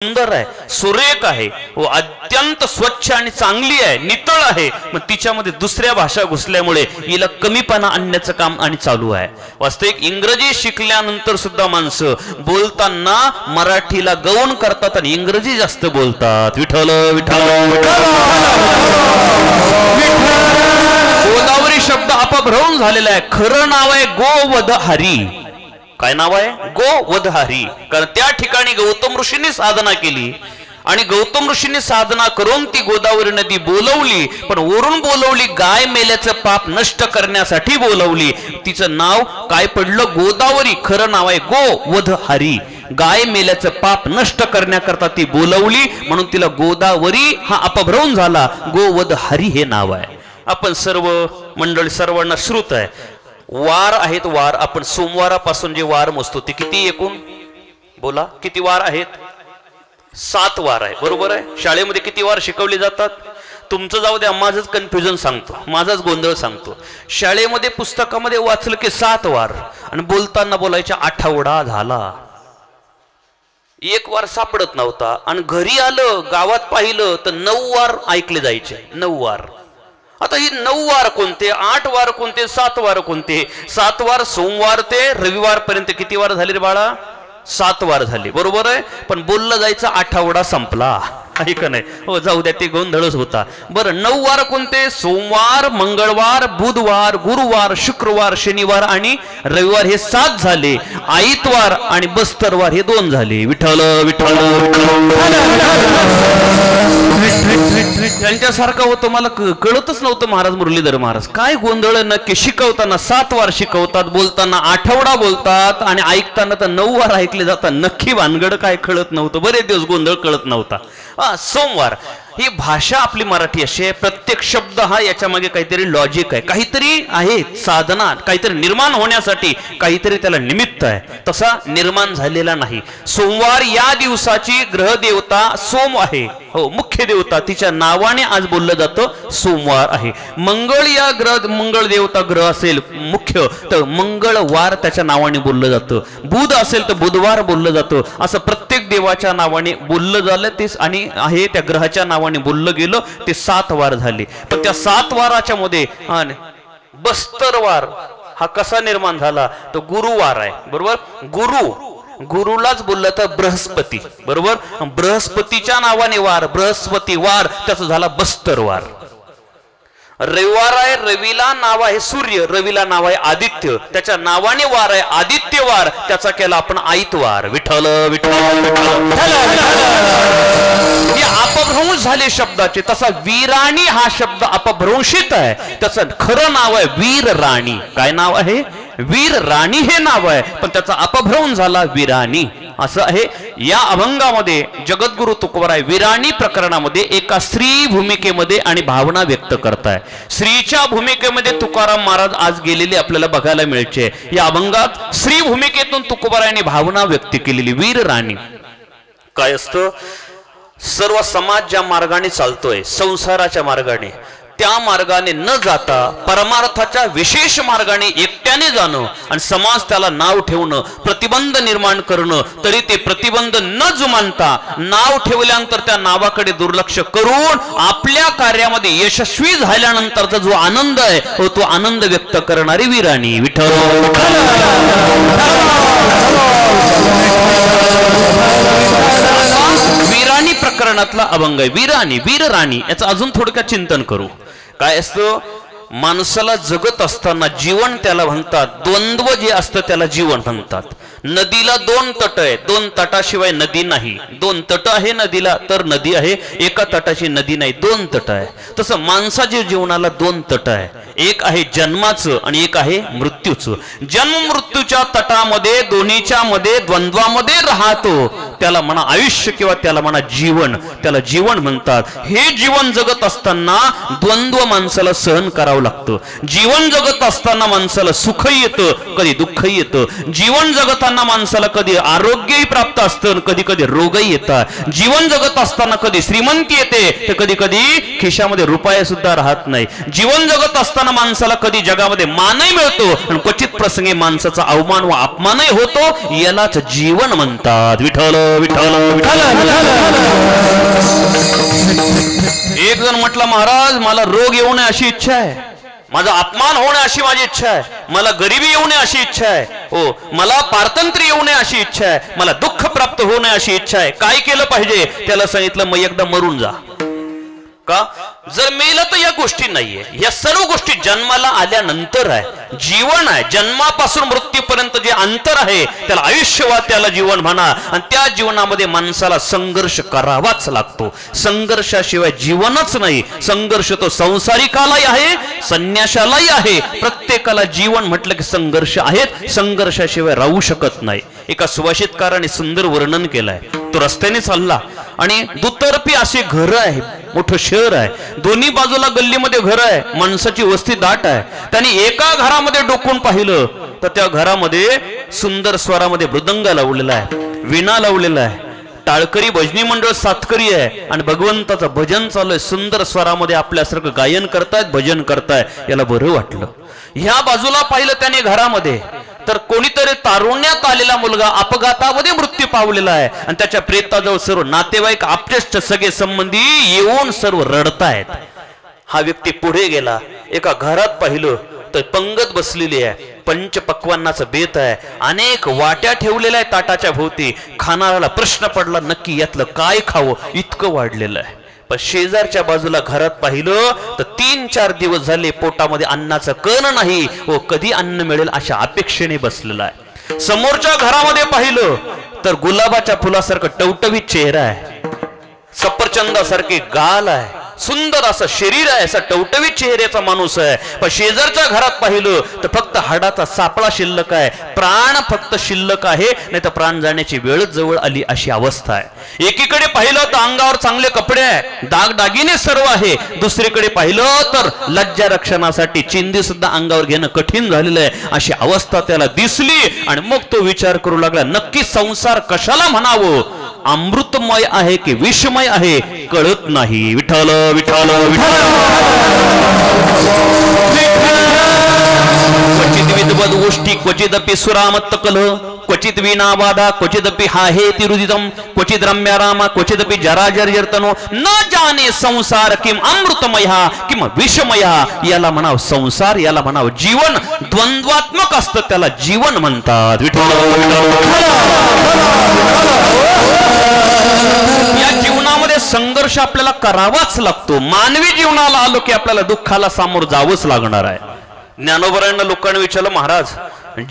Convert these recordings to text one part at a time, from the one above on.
सुंदर आहे, सुरेख आहे व अत्यंत स्वच्छ आणि चांगली आहे, नितळ आहे, मग तिच्यामध्ये दुसऱ्या भाषा घुसल्यामुळे हिला कमीपणा आणण्याचं काम आणि चालू आहे। वास्तविक इंग्रजी शिकल्यानंतर सुद्धा माणसं बोलताना मराठीला गौण करतात आणि इंग्रजी जास्त बोलतात। विठ्ठल विठ्ठल गोदावरी शब्द अपभ्रंश झालेला आहे। खरं नाव आहे गोवधहरी। काय नाव आहे? गोवधहरी। कारण त्या ठिकाणी गौतम ऋषींनी साधना केली आणि गौतम ऋषींनी साधना करून ती गोदावरी नदी बोलवली, पण वरून बोलवली गाय मेल्याचं पाप नष्ट करण्यासाठी बोलवली। तिचं नाव काय पडलं? गोदावरी। खरं नाव आहे गोवधहरी। गाय मेल्याचं पाप नष्ट करण्याकरता ती बोलवली म्हणून तिला गोदावरी हा अपभ्रंश झाला। गोवधहरी हे नाव आहे। आपण सर्व मंडळी सर्वांना श्रुत आहे, वार आहेत। वार आपण सोमवारापासून जे वार मोजतो ते किती एकूण बोला, किती वार आहेत? 7 वार आहे, बरोबर आहे। शाळेमध्ये किती वार शिकवले जातात? तुमचं जाऊ द्या, माझंच कन्फ्युजन सांगतो, माझाच गोंधळ सांगतो। शाळेमध्ये पुस्तकामध्ये वाचलं की 7 वार आणि बोलताना बोलायच्या आठवडा झाला, एक वार सापडत नव्हता आणि घरी आलं गावात पाहिलं तर 9 वार ऐकले जायचे। 9 वार। आता ही 9 वार कोणते, 8 वार कोणते, 7 वार कोणते? 7 वार सोमवार ते रविवार पर्यंत किती वार झाले रे बाळा? 7 वार झाले, बरोबर आहे। पण बोललं जायचं आठवडा संपला, ऐक नाही हो, जाऊ द्या, ते गोंधळच होता। बरं 9 वार कोणते? सोमवार, मंगळवार, बुधवार, गुरुवार, शुक्रवार, शनिवार आणि रविवार हे 7 झाले। आईतवार आणि बस्तरवार हे 2 झाले। विठ्ठल विठ्ठल त्यांच्यासारखं होतं, मला कळतच नव्हतं महाराज मुरलीधर महाराज काय गोंधळ नक्की। शिकवताना 7 वार शिकवतात, बोलताना आठवडा बोलतात आणि ऐकताना तर 9 वार ऐकले जातात। नक्की भानगड काय कळत नव्हतं, बरेच दिवस गोंधळ कळत नव्हता। सोमवार ही भाषा आपली मराठी अशी आहे, प्रत्येक शब्द हा याच्या मागे काहीतरी लॉजिक आहे, काहीतरी आहे साधना, काहीतरी निर्माण होण्यासाठी काहीतरी त्याला निमित्त आहे, तसा निर्माण झालेला नाही। सोमवार या दिवसाची ग्रह देवता सोम आहे, हो मुख्य देवता, तिच्या नावाने आज बोललं जातं सोमवार आहे। मंगळ या ग्रह, मंगळ देवता ग्रह असेल मुख्य तर मंगळवार त्याच्या नावाने बोललं जातं। बुध असेल तर बुधवार बोललं जातं। असं प्रत्येक देवाच्या नावाने बोललं झालं तेच आणि आहे त्या ग्रहाच्या नावाने बोललं गेलं ते 7 वार झाले। पण त्या 7 वाराच्या मध्ये बस्तरवार हा कसा निर्माण झाला? तो गुरुवार आहे, बरोबर। गुरुलाच बोललं तर बृहस्पती, बरोबर। बृहस्पतीच्या नावाने वार, बृहस्पती वार, त्याचा झाला बस्तरवार। रविवार आहे, रवीला नाव आहे सूर्य, रवीला नाव आहे आदित्य, त्याच्या नावाने वार आहे आदित्यवार, त्याचा केला आपण आईतवार। विठ्ठल विठ्ठल हे अपभ्रंश झाले शब्दाचे। तसा वीराणी हा शब्द अपभ्रंशित आहे, त्याचं खरं नाव आहे वीर राणी। काय नाव आहे? वीर राणी हे नाव आहे, पण त्याचा अपभ्रंश झाला वीराणी असं आहे। या अभंगामध्ये जगद्गुरु तुकोबाराय विराणी प्रकरणामध्ये एका स्त्री भूमिकेमध्ये आणि भावना व्यक्त करताय। स्त्रीच्या भूमिकेमध्ये तुकाराम महाराज आज गेलेले आपल्याला बघायला मिळते। या अभंगात स्त्री भूमिकेतून तुकोबारायांनी भावना व्यक्त केलेली। वीर राणी काय असतं? सर्व समाज ज्या मार्गाने चालतोय, संसाराच्या मार्गाने, त्या मार्गाने न जाता परमार्थाच्या विशेष मार्गाने एकट्याने जाणं आणि समाज त्याला नाव ठेवणं, प्रतिबंध निर्माण करणं, तरी ते प्रतिबंध न जुमानता नाव ठेवल्यानंतर त्या नावाकडे दुर्लक्ष करून आपल्या कार्यामध्ये यशस्वी झाल्यानंतरचा जो आनंद आहे तो आनंद व्यक्त करणारी वीराणी। विठ्ठल वीराणी प्रकरणातला अभंग आहे। वीराणी वीर राणी याचं अजून थोडक्यात चिंतन करू। काय असतं? माणसाला जगत असताना जीवन त्याला म्हणतात, द्वंद्व जे असतं त्याला जीवन म्हणतात। नदीला 2 तट आहे, 2 तटाशिवाय नदी नाही। 2 तट आहे नदीला तर नदी आहे, एका तटाची नदी नाही, 2 तट आहे। तसं माणसाच्या जीवनाला 2 तट आहे, एक आहे जन्माचं आणि एक आहे मृत्यूचं। जन्म मृत्यूच्या तटामध्ये दोन्हीच्या मध्ये द्वंद्वामध्ये राहतो त्याला म्हणा आयुष्य किंवा त्याला म्हणा जीवन, त्याला जीवन म्हणतात। हे जीवन जगत असताना द्वंद्व माणसाला सहन करावं लागतं। जीवन जगत असताना माणसाला सुख येतं, कधी दुःख दुःखही येतं. जीवन जगताना माणसाला कधी आरोग्यही प्राप्त असतं, कधी कधी रोगही येतात. जीवन जगत असताना कधी श्रीमंती येते तर कधी कधी खिशामध्ये रुपये सुद्धा राहत नाही. जीवन जगत असताना माणसाला कधी जगामध्ये मानही मिळतो आणि क्वचित प्रसंगी माणसाचा अवमान व अपमानही होतो. यालाच जीवन म्हणतात. विठ्ठल विठ्ठल विठ्ठल. एक जण म्हटला, महाराज मला रोग येऊ नये अशी इच्छा आहे, माझा अपमान होणे अशी माझी इच्छा आहे, मला गरिबी येऊ नये अशी इच्छा आहे, हो मला पारतंत्र्य येऊ नये अशी इच्छा आहे, मला दुःख प्राप्त होऊ नये अशी इच्छा आहे. काय केलं पाहिजे? त्याला सांगितलं, मग एकदा मरून जा. का? जर मेलं तर या गोष्टी नाहीये. या सर्व गोष्टी जन्माला आल्यानंतर आहे. जीवन आहे, जन्मापासून मृत्यूपर्यंत जे अंतर आहे त्याला आयुष्य वा त्याला जीवन म्हणा. आणि त्या जीवनामध्ये माणसाला संघर्ष करावाच लागतो. संघर्षाशिवाय जीवनच नाही. संघर्ष तो संसारिकालाही आहे, संन्याशालाही आहे. प्रत्येकाला जीवन म्हटलं की संघर्ष आहेत. संघर्षाशिवाय राहू शकत नाही. एका सुभाषितकाराने सुंदर वर्णन केलंय. तो रस्त्याने चालला आणि दुतर्फी असे घर आहे, मोठं शहर आहे, दोन्ही बाजूला गल्लीमध्ये घर आहे, माणसाची वस्ती दाट आहे. त्याने एका घरामध्ये डोकून पाहिलं तर त्या घरामध्ये सुंदर स्वरामध्ये मृदंग लावलेला आहे, वीणा लावलेला आहे, टाळकरी भजनी मंडळ सातकरी आहे आणि भगवंताचं भजन चालू आहे. सुंदर स्वरामध्ये आपल्यासारखं गायन करतायत, भजन करताय. याला बरं वाटलं. ह्या बाजूला पाहिलं त्याने घरामध्ये तर कोणीतरी तारुण्यात आलेला मुलगा अपघातामध्ये मृत्यू पावलेला आहे आणि त्याच्या प्रेताजवळ सर्व नातेवाईक, आप्तेष्ट, सगळे संबंधी येऊन सर्व रडतायत. हा व्यक्ती पुढे गेला. एका घरात पाहिलं तर पंगत बसलेली आहे, पंचपक्वान्नाचं बेत आहे, अनेक वाट्या ठेवलेल्या आहेत ताटाच्या भोवती. खाणाऱ्याला प्रश्न पडला, नक्की यातलं काय खावं, इतकं वाढलेलं आहे. पण शेजारच्या बाजूला घरात पाहिलं तर 3-4 दिवस झाले पोटामध्ये अन्नाचं कण नाही व कधी अन्न मिळेल अशा अपेक्षेने बसलेला आहे. समोरच्या घरामध्ये पाहिलं तर गुलाबाच्या फुलासारखं टवटवीत चेहरा आहे, सफरचंदासारखे गाल आहे, सुंदर असं शरीर आहे, असा टवटवीत चेहऱ्याचा माणूस आहे. पण शेजारच्या घरात पाहिलं तर फक्त हाडाचा सापळा शिल्लक आहे, प्राण फक्त शिल्लक आहे, नाही तर प्राण जाण्याची वेळ जवळ आली अशी अवस्था आहे. एकीकडे पाहिलं तर अंगावर चांगले कपडे आहे, दागदागिने सर्व आहे. दुसरीकडे पाहिलं तर लज्जा रक्षणासाठी चिंदी सुद्धा अंगावर घेणं कठीण झालेलं आहे अशी अवस्था त्याला दिसली. आणि मग तो विचार करू लागला, नक्की संसार कशाला म्हणावं? अमृतमय आहे की विषमय आहे कळत नाही. विठ्ठल विठ्ठल विठ्ठल. क्वचित विद्वद गोष्टी, क्वचिदपि सुरामत्त कलह, क्वचित वीणावादा, क्वचिदपि हाहे तिरुदितम, क्वचित रम्या रामा, क्वचिदपि जराजर्जर्तनो, न जाने संसार किम अमृतमया किम विषमया. याला म्हणाव संसार, याला म्हणाव जीवन. द्वंद्वात्मक असतं त्याला जीवन म्हणतात. या जीवनामध्ये संघर्ष आपल्याला करावाच लागतो. मानवी जीवनाला आलो की आपल्याला दुःखाला सामोर जावंच लागणार आहे. ज्ञानोबरांना लोकांनी विचारलं, महाराज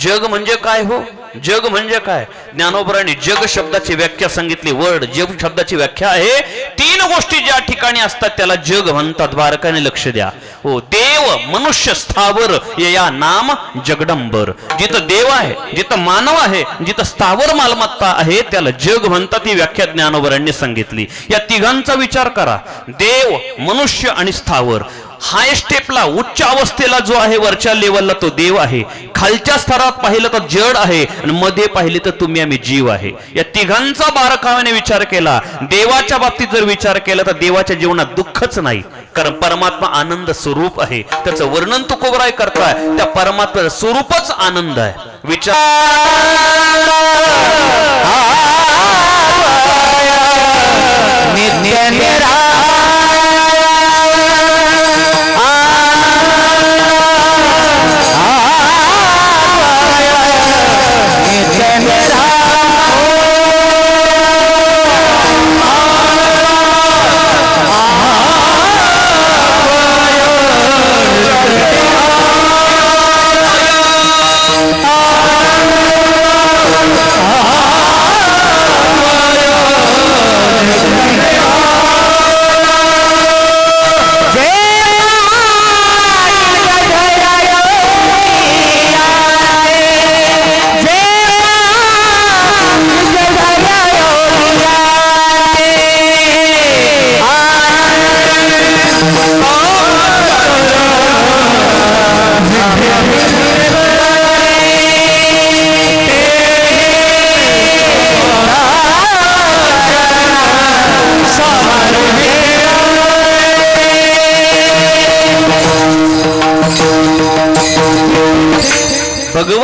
जग म्हणजे काय हो? जग म्हणजे काय? ज्ञानोबरांनी जग शब्दाची व्याख्या सांगितली. वर्ड जग शब्दाची व्याख्या आहे, 3 गोष्टी ज्या ठिकाणी असतात त्याला जग म्हणतात. बारकाने लक्ष द्या. हो, देव, मनुष्य, स्थावर या नाम जगदंबर. जिथं देव आहे, जिथं मानव आहे, जिथं स्थावर मालमत्ता आहे त्याला जग म्हणतात. ही व्याख्या ज्ञानोबरांनी सांगितली. या तिघांचा विचार करा. देव, मनुष्य आणि स्थावर. हाय स्टेपला, उच्च अवस्थेला जो आहे, वरच्या लेवलला तो देव आहे. खालच्या स्तरात पाहिलं तर जड आहे आणि मध्ये पाहिले तर तुम्ही आम्ही जीव आहे. या तिघांचा बारकाव्याने विचार केला. देवाच्या बाबतीत जर विचार केला तर देवाच्या जीवनात दुःखच नाही, कारण परमात्मा आनंद स्वरूप आहे. त्याचं वर्णन तुकोबराय करताय. त्या परमात्मा स्वरूपच आनंद आहे. विचार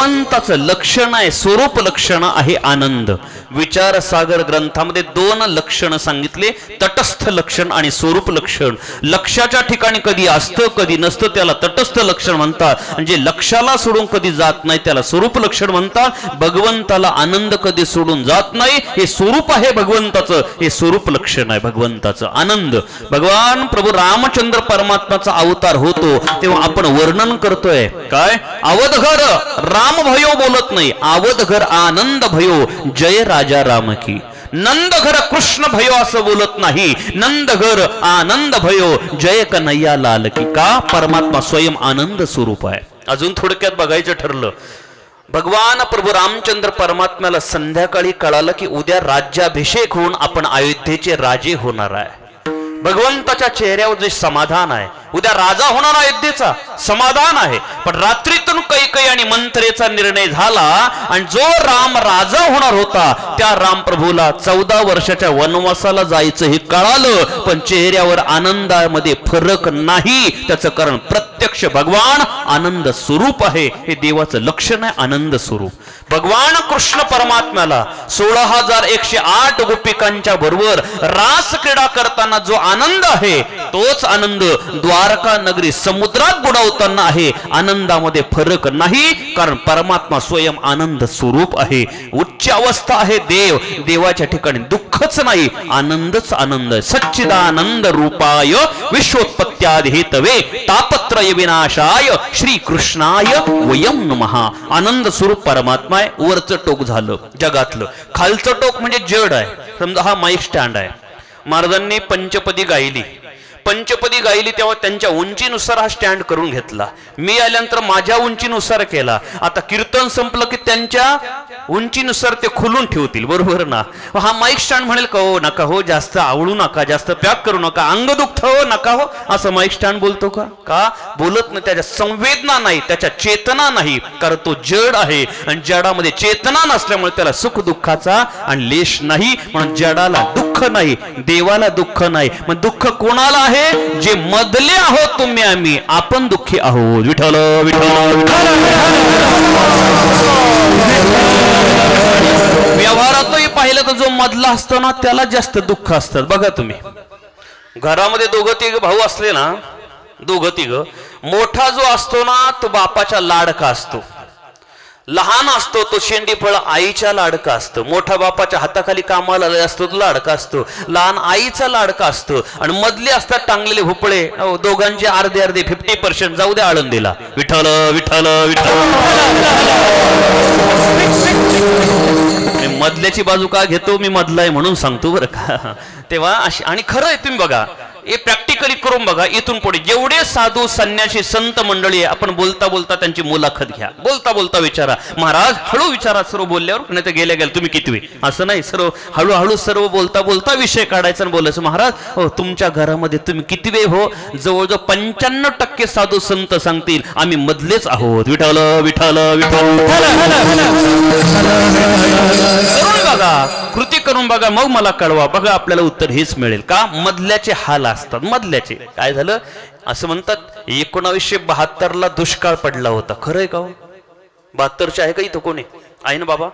भगवंताचं लक्षण आहे, स्वरूप लक्षण आहे आनंद. विचार सागर ग्रंथामध्ये 2 लक्षण सांगितले, तटस्थ लक्षण आणि स्वरूप लक्षण. लक्षाच्या ठिकाणी कधी असतं कधी नसतं त्याला तटस्थ लक्षण म्हणतात, आणि जे लक्षाला सोडून कधी जात नाही त्याला स्वरूप लक्षण म्हणतात. भगवंताला आनंद कधी सोडून जात नाही, हे स्वरूप आहे भगवंताचं, हे स्वरूप लक्षण आहे भगवंताचं. आनंद भगवान प्रभू रामचंद्र परमात्माचा अवतार होतो तेव्हा आपण वर्णन करतोय काय, अवधघर राम भयो बोलत नाही, अवधघर आनंद भयो जय राजा राम की. नंदघर कृष्ण भयो असं बोलत नाही, नंदघर आनंद भयो जय कन्हैया लाल की. का, परमात्मा स्वयं आनंद स्वरूप आहे. अजून थोडक्यात बघायचं ठरलं, भगवान प्रभू रामचंद्र परमात्म्याला संध्याकाळी कळालं की उद्या राज्याभिषेक होऊन आपण अयोध्येचे राजे होणार आहे. भगवंताच्या चेहऱ्यावर जे समाधान आहे, उद्या राजा होणार अयोध्येचा समाधान आहे. पण रात्रीतून कैकेयी आणि मंत्रेचा निर्णय झाला आणि जो राम राजा होणार होता त्या राम प्रभूला 14 वर्षाच्या वनवासाला जायचं हे कळालं, पण चेहऱ्यावर आनंदामध्ये फरक नाही. त्याचं कारण प्रत्यक्ष भगवान आनंद स्वरूप आहे, हे देवाचं लक्षण आहे, आनंद स्वरूप. भगवान कृष्ण परमात्म्याला 16,108 गोपिकांच्या बरोबर रास क्रीडा करताना जो आनंद आहे तोच आनंद द्वारका नगरी समुद्रात बुडवताना आहे. आनंदामध्ये फरक नाही, कारण परमात्मा स्वयं आनंद स्वरूप आहे. उच्च अवस्था आहे देव, देवाच्या ठिकाणी दुःखच नाही, आनंदच आनंद. सच्चिदानंद रूपाय विश्वोत्पत्त्यादि हेतवे तापत्रय विनाशाय श्री कृष्णाय वयम नमः. आनंद स्वरूप परमात्मा आहे. वरचं टोक झालं जगातलं, खालचं टोक म्हणजे जड आहे. समजा हा माईक स्टँड आहे, महाराजांनी पंचपदी गायली, पंचपदी गायली तेव्हा त्यांच्या उंचीनुसार हा स्टँड करून घेतला. मी आल्यानंतर माझ्या उंचीनुसार केला. आता कीर्तन संपलं की त्यांच्या उंचीनुसार ते खुलून ठेवतील, बरोबर ना. हा माईक स्टँड म्हणेल का हो नका हो, जास्त आवळू नका, जास्त पॅक करू नका, अंग दुखत हो नका हो, असं माईक स्टँड बोलतो का? का बोलत नाही. त्याच्या संवेदना नाही, त्याच्या चेतना नाही, कारण तो जड आहे आणि जडामध्ये चेतना नसल्यामुळे त्याला सुख दुःखाचा आणि लेश नाही. म्हणून जडाला दुःख नाही, देवाला दुःख नाही. मग दुःख कोणाला आहे? जे मधले आहोत तुम्ही आम्ही, आपण दुःखी आहोत. विठ्ठल विठ्ठल. व्यवहारातही पाहिलं तर जो मधला असतो ना त्याला जास्त दुःख असतात. बघा तुम्ही, घरामध्ये 2-3 भाऊ असले ना, 2-3, मोठा जो असतो ना तो बापाच्या लाडका असतो, लहान असतो तो शेंडी फळ आईच्या लाडका असतो, मोठा बापाच्या हाताखाली कामाला असतो तो लाडका असतो, लहान आईचा लाडका असतो, आणि मधले असतात टांगलेले भोपळे, दोघांचे अर्धे 50% जाऊ द्या आळंदीला. विठ्ठल विठ्ठल विठ्ठल. मधल्याची बाजू का घेतो मी, मधला आहे म्हणून सांगतो बरं का. तेव्हा आणि खरं आहे, तुम्ही बघा हे प्रॅक्टिकली करून बघा. इथून पुढे जेवढे साधू संन्यासी संत मंडळी आहे, आपण बोलता बोलता त्यांची मुलाखत घ्या, बोलता बोलता विचारा. महाराज हळू विचारा, सर्व बोलल्यावर, नाही तर गेल्या गेल्या तुम्ही कितवी, असं नाही. सर्व हळूहळू सर्व बोलता बोलता विषय काढायचा आणि बोलायचं. महाराज हो तुमच्या घरामध्ये तुम्ही कितवे हो? जवळजवळ 95% साधू संत सांगतील आम्ही मधलेच आहोत. विठ्ठल विठ्ठल विठ्ठल. बघा, कृती करून बघा, मग मला कळवा. बघा आपल्याला उत्तर हेच मिळेल. का? मधल्याचे हाल असतात. मधल्याचे काय झालं असं म्हणतात, 1972ला दुष्काळ पडला होता. खरंय का? 72चे आहे का इथं कोणी? आहे ना बाबा.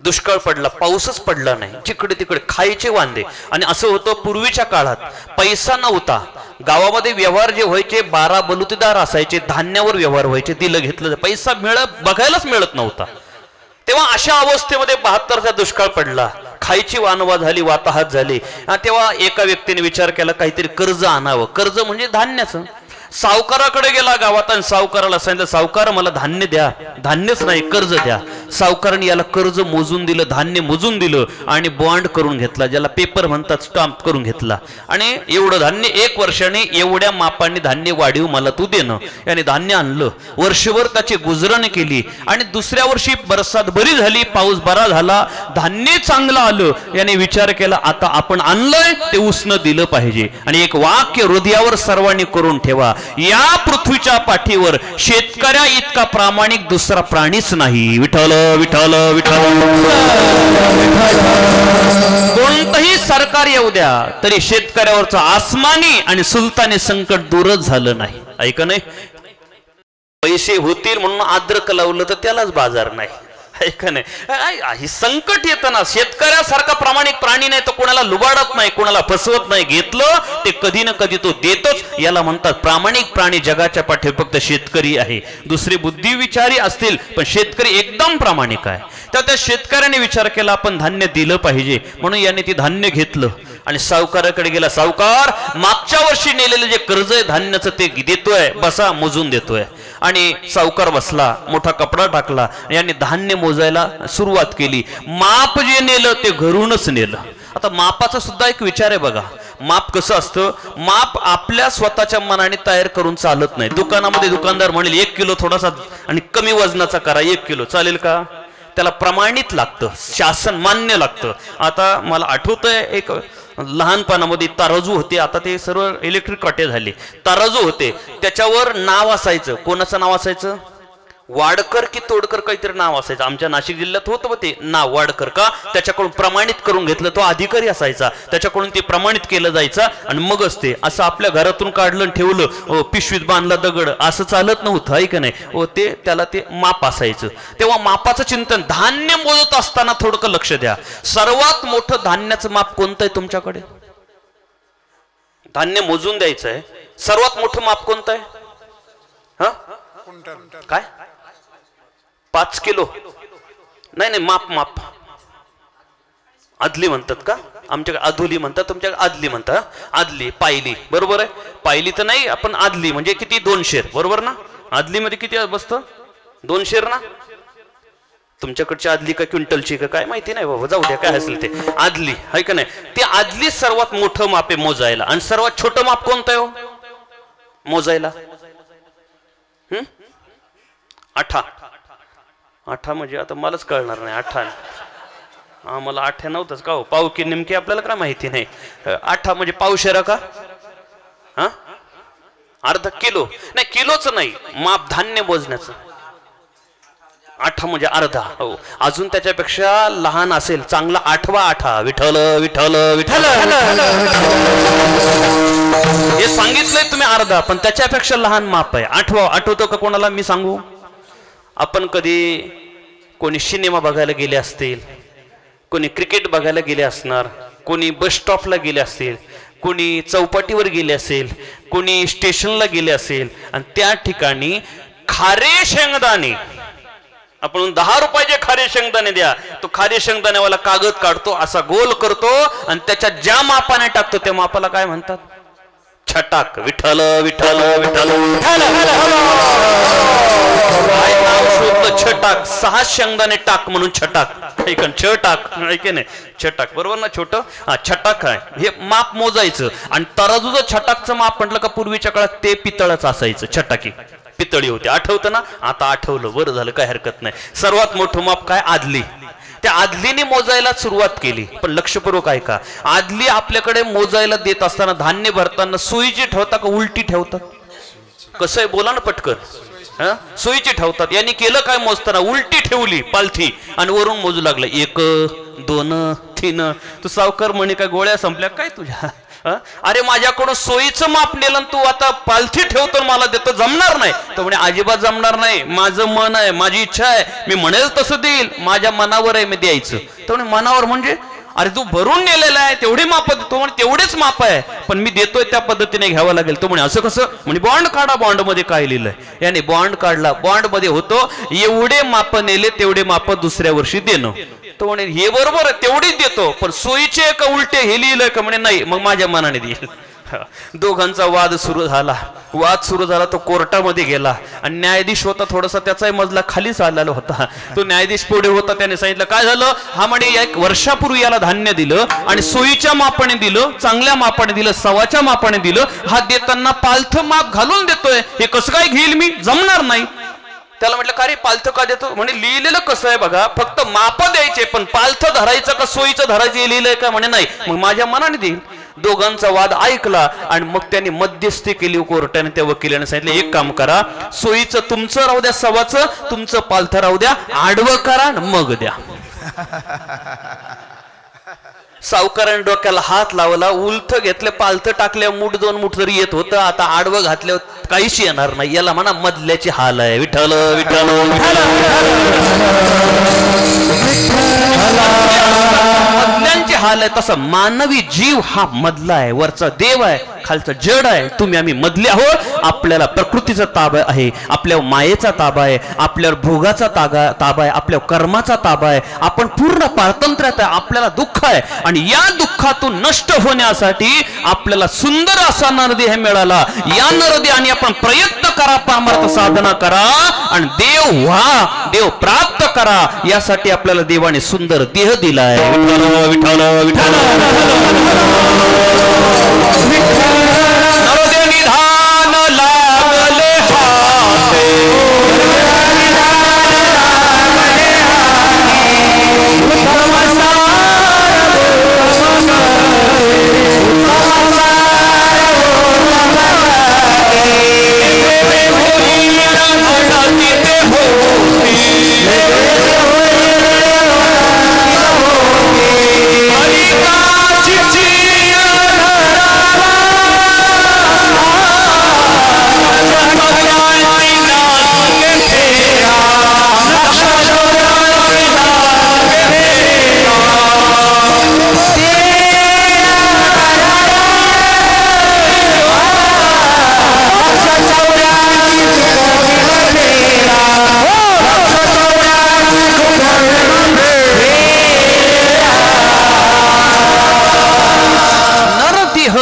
दुष्काळ पडला, पाऊसच पडला नाही, जिकडे तिकडे खायचे वांदे. आणि असं होतं पूर्वीच्या काळात पैसा नव्हता, गावामध्ये व्यवहार जे व्हायचे 12 बलुतेदार असायचे, धान्यावर व्यवहार व्हायचे, दिलं घेतलं, पैसा बघायलाच मिळत नव्हता. तेव्हा अशा अवस्थेमध्ये 72चा दुष्काळ पडला, खायची वानवा झाली, वाताहत झाली. तेव्हा एका व्यक्तीने विचार केला काहीतरी कर्ज आणावं. कर्ज म्हणजे धान्याचं. सावकाराकडे गेला गावात आणि सावकाराला सांगितलं, सावकार मला धान्य द्या. धान्यच नाही, कर्ज द्या. सावकाराने याला कर्ज मोजून दिलं, धान्य मोजून दिलं आणि बॉन्ड करून घेतला, ज्याला पेपर म्हणतात, स्टाम्प करून घेतला. आणि एवढं धान्य 1 वर्षाने एवढ्या मापाने धान्य वाढीव मला तू देणं. याने धान्य आणलं, वर्षभर त्याची गुजरण केली आणि दुसऱ्या वर्षी बरसात बरी झाली, पाऊस बरा झाला, धान्य चांगलं आलं. याने विचार केला आता आपण आणलंय ते उसनं दिलं पाहिजे. आणि एक वाक्य हृदयावर सर्वांनी करून ठेवा, या पृथ्वीच्या पाठीवर शेतकऱ्या इतका प्रामाणिक दुसरा प्राणीच नाही. विठ्ठल विठ्ठल विठ्ठल. कोणतंही सरकार येऊ द्या तरी शेतकऱ्यावरचं आसमानी आणि सुलतानी संकट दूरच झालं नाही. ऐका नाही. पैसे होतील म्हणून अद्रक लावलं तर त्यालाच बाजार नाही, आहे का नाही? ही संकट येतं ना. शेतकऱ्यासारखा प्रामाणिक प्राणी नाही, तो कोणाला लुबाडत नाही, कोणाला फसवत नाही. घेतलं ते कधी ना कधी तो देतोच. याला म्हणतात प्रामाणिक प्राणी जगाच्या पाठी फक्त शेतकरी आहे. दुसरे बुद्धिविचारी असतील पण शेतकरी एकदम प्रामाणिक आहे. तर त्या शेतकऱ्याने विचार केला आपण धान्य दिलं पाहिजे, म्हणून याने ती धान्य घेतलं आणि सावकाराकडे गेला. सावकार, मागच्या वर्षी नेलेलं जे कर्ज आहे धान्याचं ते देतोय, बसा मोजून देतोय. आणि सावकार बसला, मोठा कपडा टाकला, याने धान्य मोजायला सुरुवात केली. माप जे नेलं ते घरूनच नेलं. आता मापाचा सुद्धा एक विचार आहे बघा. माप कसं असतं, माप आपल्या स्वतःच्या मनाने तयार करून चालत नाही. दुकानामध्ये दुकानदार म्हणेल 1 किलो थोडासा आणि कमी वजनाचा करा, 1 किलो चालेल का? त्याला प्रमाणित लागतं, शासन मान्य लागतं. आता मला आठवतंय एक लहानपणामध्ये तराजू होते, आता ते सर्व इलेक्ट्रिक काटे झाले. तराजू होते, त्याच्यावर नाव असायचं. कोणाचं नाव असायचं? वाडकर की तोडकर काहीतरी नाव असायचं. आमच्या नाशिक जिल्ह्यात होतं ते नाव वाडकर. का? त्याच्याकडून प्रमाणित करून घेतलं. तो अधिकारी असायचा, त्याच्याकडून ते प्रमाणित केलं जायचं आणि मगच ते असं आपल्या घरातून काढलं ठेवलं, पिशवीत बांधला दगड, असं चालत नव्हतं, आहे का नाही? ते त्याला ते माप असायचं. तेव्हा मापाचं चिंतन. धान्य मोजत असताना थोडं लक्ष द्या. सर्वात मोठं धान्याचं माप कोणतं आहे तुमच्याकडे? धान्य मोजून द्यायचं आहे, सर्वात मोठं माप कोणतं आहे? हा काय? 5 किलो? नाही, माप आदली म्हणतात का? आमच्याकडे अधुली म्हणतात, तुमच्याकडे आदली म्हणतात. आदली, पायली, बरोबर आहे. पायली तर नाही, आपण आदली म्हणजे किती? 2 शेर, बरोबर ना? आदली मध्ये किती बसतं? 2 शेर ना? तुमच्याकडची आदली का क्विंटलची का काय माहिती नाही बाबा, जाऊ द्या, काय असेल ते. आदली, आहे का नाही? ते आदली सर्वात मोठं माप आहे मोजायला. आणि सर्वात छोटं माप कोणतं आहे हो मोजायला? आठा म्हणजे आता मलाच कळणार नाही. आम्हाला आठ्या नव्हतंच का हो? पाव की नेमकी आपल्याला काय माहिती नाही. आठा म्हणजे पावशेरा का? हा, अर्धा किलो? नाही, किलोच नाही, माप धान्य मोजण्याचं. आठा म्हणजे अर्धा. हो, अजून त्याच्यापेक्षा लहान असेल चांगला 8वा आठा. विठ्ठल विठ्ठल विठ्ठल हे सांगितलंय तुम्ही अर्धा, पण त्याच्यापेक्षा लहान माप आहे 8वा. आठवतो का कोणाला? मी सांगू. आपण कधी कोणी सिनेमा बघायला गेले असतील, कोणी क्रिकेट बघायला गेले असणार, कोणी बस स्टॉपला गेले असतील, कोणी चौपाटीवर गेले असेल, कोणी स्टेशनला गेले असेल आणि त्या ठिकाणी खारे शेंगदाणे, आपण 10 रुपयाचे खारे शेंगदाणे द्या, तो खारे शेंगदाण्यावाला कागद काढतो, असा गोल करतो आणि त्याच्यात ज्या मापाने टाकतो त्या मापाला काय म्हणतात? छटाक. विठ्ठल विठ्ठल विठ्ठल छटाक. 6 शेंगदाणे टाक म्हणून छटाक. छटाक, ऐके नाही? छटाक, बरोबर ना? छोट छटाक आहे. हे माप मोजायचं. आणि तराजूचं छटाकचं माप म्हटलं का पूर्वीच्या काळात ते पितळच असायचं. छटाकी पितळी होती. आठवतं ना? आता आठवलं, बरं झालं, काय हरकत नाही. सर्वात मोठं माप काय? आदली. त्या आदलीने मोजायला सुरुवात केली. पण लक्षपूर्वक ऐका, आदली आपल्याकडे मोजायला देत असताना धान्य भरताना सोयीची ठेवता का उलटी ठेवतात? कसं आहे बोला ना पटकन. सोयीची ठेवतात. यांनी केलं काय? मोजताना उलटी ठेवली पालथी आणि वरून मोजू लागलं. 1 2 3. तू सावकार म्हणे काय गोळ्या संपल्या काय तुझ्या? अरे माझ्याकडून सोयीचं माप नेलं, तू आता पालथी ठेवतो मला देतो, जमणार नाही. तो म्हणे अजिबात जमणार नाही, माझं मन आहे, माझी इच्छा आहे, मी म्हणेल तसं देईल, माझ्या मनावर आहे मी द्यायचं. तो म्हणे मनावर म्हणजे? अरे तू भरून नेलेला आहे, तेवढी माप देतो म्हणे. तेवढेच माप आहे पण मी देतोय त्या पद्धतीने घ्यावं लागेल. तो म्हणे असं कसं? म्हणजे बॉन्ड काढा. बॉन्ड मध्ये काय लिहिलंय? याने बॉन्ड काढला. बॉन्ड मध्ये होतो एवढे माप नेले तेवढे माप दुसऱ्या वर्षी देणं. तो म्हणे हे बरोबर आहे, तेवढीच देतो, पण सोयीचे का उलटे हे लिहिलंय का? म्हणे नाही, मग माझ्या मनाने देईल. दोघांचा वाद सुरू झाला. तो कोर्टामध्ये गेला आणि न्यायाधीश होता, थोडासा त्याचाही मजला खालीच आलेला होता. तो न्यायाधीश पुढे होता. त्याने सांगितलं काय झालं? हा म्हणे 1 वर्षापूर्वी याला धान्य दिलं आणि सोयीच्या मापाने दिलं, चांगल्या मापाने दिलं, सवाच्या मापाने दिलं. हा देताना पालथ माप घालून देतोय, हे कसं काय घेईल मी? जमणार नाही. त्याला म्हटलं का रे पालथ का देतो? म्हणे लिहिलेलं कसं आहे बघा, फक्त माप द्यायचे, पण पालथ धरायचं का सोयीचं धरायचं हे लिहिलंय का? म्हणे नाही, मग माझ्या मनाने देईल. दोघांचा वाद ऐकला आणि मग त्यांनी मध्यस्थी केली कोर्टाने. त्या वकिलाने सांगितलं एक काम करा, सोयीचं तुमचं राहू द्या, सवाचं तुमचं पालथ राहू द्या, आडवं करा मग द्या. सावकाराने डोक्याला हात लावला, उलथ घेतले, पालथ टाकल्या, मूठ दोन मूठ जरी येत होतं, आता आडवं घातल्यावर काहीच येणार नाही. याला म्हणा मधल्याची हाल आहे. विठ्ठल विठ्ठल मधल्यांचे हाल आहे. तसं मानवी जीव हा मधला आहे, वरचा देव आहे, खालचा जड आहे. तुम्ही आम्ही मधले आहोत. आपल्याला प्रकृतीचा ताबा आहे, आपल्या मायेचा ताबा आहे, आपल्यावर भोगाचा ताबा आहे, आपल्या कर्माचा ताबा आहे. आपण पूर्ण पारतंत्र्यात आहे. आपल्याला दुःख आहे आणि या दुःखातून नष्ट होण्यासाठी आपल्याला सुंदर असा नरदेह मिळाला. या नरदेहाने आपण प्रयत्न करा, पारमार्थ साधना करा आणि देव व्हा, देव प्राप्त करा. यासाठी आपल्याला देवाने सुंदर देह दिलाय. विठ्ठल विठ्ठल विठ्ठल नरदेह निधान लागले हाते,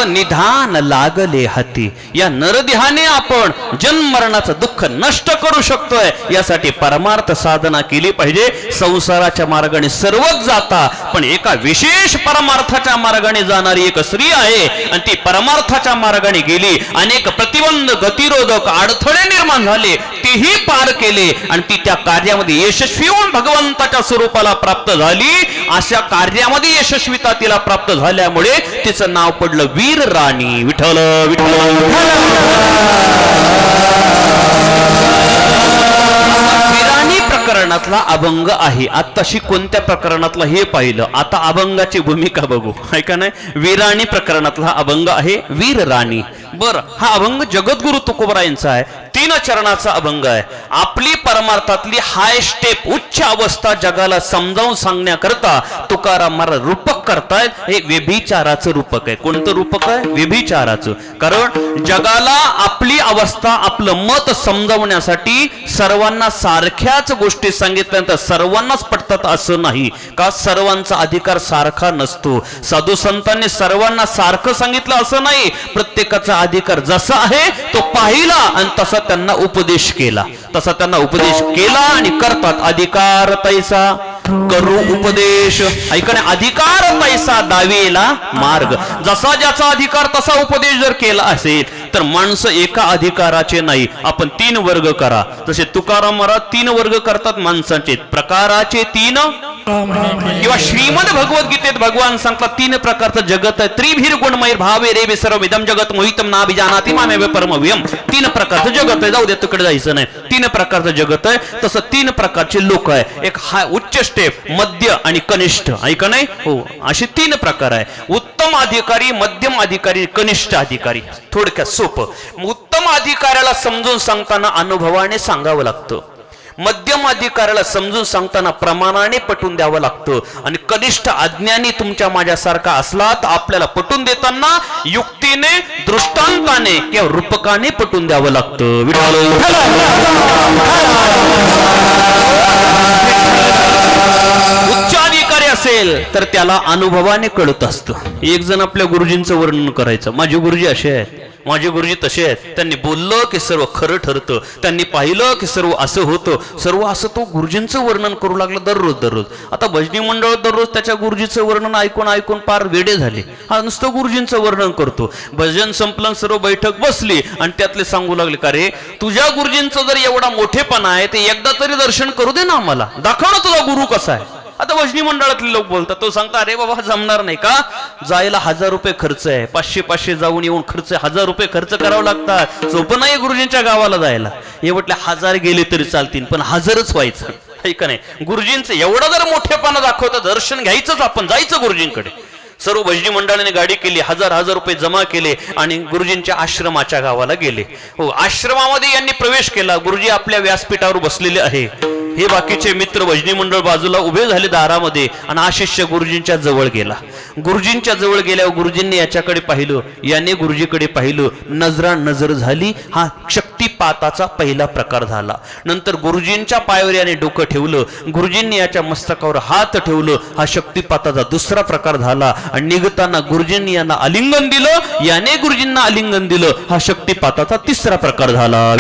निधान लागले हाती. या नरदेहाने आपण जन्म मरणाचं दुःख नष्ट करू शकतोय. यासाठी परमार्थ साधना केली पाहिजे. संसाराच्या मार्गाने सर्वच जाता, पण एका विशेष परमार्थाच्या मार्गाने जाणारी एक स्त्री आहे आणि ती परमार्थाच्या मार्गाने गेली. अनेक प्रतिबंध, गतिरोधक, अडथळे निर्माण झाले, तेही पार केले आणि ती त्या कार्यामध्ये यशस्वी होऊन भगवंताच्या स्वरूपाला प्राप्त झाली. अशा कार्यामध्ये यशस्वीता तिला प्राप्त झाल्यामुळे तिचं नाव पडलं वीर राणी. विठ्ठल विठ्ठल वीराणी प्रकरणातला अभंग आहे. आताशी कोणत्या प्रकरणातला हे पाहिलं, आता अभंगाची भूमिका बघू. ऐका नाही, वीराणी प्रकरणातला अभंग आहे वीर राणी. बर, हा अभंग जगद्गुरु तुकोबरायांचा आहे. 3 चरणाचा अभंग आहे. आपली परमार्थातली हाय स्टेप, उच्च अवस्था जगाला समजावून सांगण्याकरता तुकाराम महाराज रूपक करतायत. हे व्यभिचाराचं रूपक आहे. कोणतं रूपक आहे? व्यभिचाराचं. कारण जगाला आपली अवस्था, आपलं मत समजावण्यासाठी सर्वांना सारख्याच गोष्टी सांगितल्यानंतर सर्वांनाच पटतात असं नाही. का? सर्वांचा अधिकार सारखा नसतो. साधू संतांनी सर्वांना सारखं सांगितलं असं नाही. प्रत्येकाचा अधिकार जसा आहे तो पाहिला आणि तसा त्यांना उपदेश केला. आणि करतात. अधिकार तैसा करू उपदेश. ऐकणे, अधिकार तैसा दावेला मार्ग. जसा ज्याचा अधिकार तसा उपदेश जर केला असेल तर माणसं एका अधिकाराचे नाही, आपण 3 वर्ग करा. जसे तुकाराम महाराज 3 वर्ग करतात माणसांचे, प्रकाराचे 3. किंवा श्रीमद भगवद्गीतेत भगवान सांगतात 3 प्रकारचं जगत आहे. त्रिभीर गुणमय भावे रे सर्व विदम जगत मोहितम ना बिजानाति मामेव परमव्यम. 3 प्रकारचं जगत आहे. जाऊ दे, तिकडे जायचं नाही. 3 प्रकारचं जगत आहे. तसं 3 प्रकारचे लोक आहे. एक हा उच्च स्टेप, मध्य आणि कनिष्ठ. ऐका नाही हो, असे 3 प्रकार आहे. उत्तम अधिकारी, मध्यम अधिकारी, कनिष्ठ अधिकारी. थोडक्यात सोपं. उत्तम अधिकाऱ्याला समजून सांगताना अनुभवाने सांगावं लागतं. मध्यम अधिकाऱ्याला समजून सांगताना प्रमाणाने पटून द्यावं लागतं. आणि कनिष्ठ अज्ञानी तुमच्या माझ्यासारखा असला तर आपल्याला पटून देताना युक्तीने, दृष्टांताने किंवा रूपकाने पटून द्यावं लागतं. उच्च अधिकारी असेल तर त्याला अनुभवाने कळत असतं. एक जण आपल्या गुरुजींचं वर्णन करायचं, माझे गुरुजी असे आहेत, माझे गुरुजी तसे आहेत, त्यांनी बोललं की सर्व खरं ठरतं, त्यांनी पाहिलं की सर्व असं होतं, सर्व असं. तो गुरुजींचं वर्णन करू लागला दररोज. आता भजनी मंडळ दररोज त्याच्या गुरुजीचं वर्णन ऐकून ऐकून पार वेडे झाले. हा नुसतं गुरुजींचं वर्णन करतो. भजन संपलं, सर्व बैठक बसली आणि त्यातले सांगू लागले, का रे तुझ्या गुरुजींचं जर एवढा मोठेपणा आहे ते एकदा तरी दर्शन करू दे ना आम्हाला, दाखव ना तुझा गुरु कसा आहे. आता वजनी मंडळातले लोक बोलतात. तो सांगता, अरे बाबा जमणार नाही. का? जायला 1000 रुपये खर्च आहे, 500 जाऊन येऊन खर्च, 1000 रुपये खर्च करावं लागतात. सोपं नाही गुरुजींच्या गावाला जायला. हे म्हटलं 1000 गेले तरी चालतील, पण 1000च व्हायचं. ऐका नाही, गुरुजींचं एवढं जर मोठेपणा दाखवतं, दर्शन घ्यायचंच, आपण जायचं गुरुजींकडे. सर्व भजनी मंडळाने गाडी केली, हजार हजार रुपये जमा केले आणि गुरुजींच्या आश्रमाच्या गावाला गेले. हो, आश्रमामध्ये यांनी प्रवेश केला. गुरुजी आपल्या व्यासपीठावर बसलेले आहे. हे बाकीचे मित्र भजनी मंडळ बाजूला उभे झाले दारामध्ये आणि हा शिष्य गुरुजींच्या जवळ गेला. गुरुजींच्या जवळ गेल्यावर गुरुजींनी याच्याकडे पाहिलं, याने गुरुजीकडे पाहिलं, नजरा नजर झाली. हा शक्तिपाताचा पहिला प्रकार झाला. नंतर गुरुजींच्या पायावर याने डोकं ठेवलं, गुरुजींनी याच्या मस्तकावर हात ठेवलं. हा शक्तिपाताचा दुसरा प्रकार झाला. आणि निघताना गुरुजींनी यांना आलिंगन दिलं, याने गुरुजींना आलिंगन दिलं. हा शक्तिपाताचा तिसरा प्रकार झाला.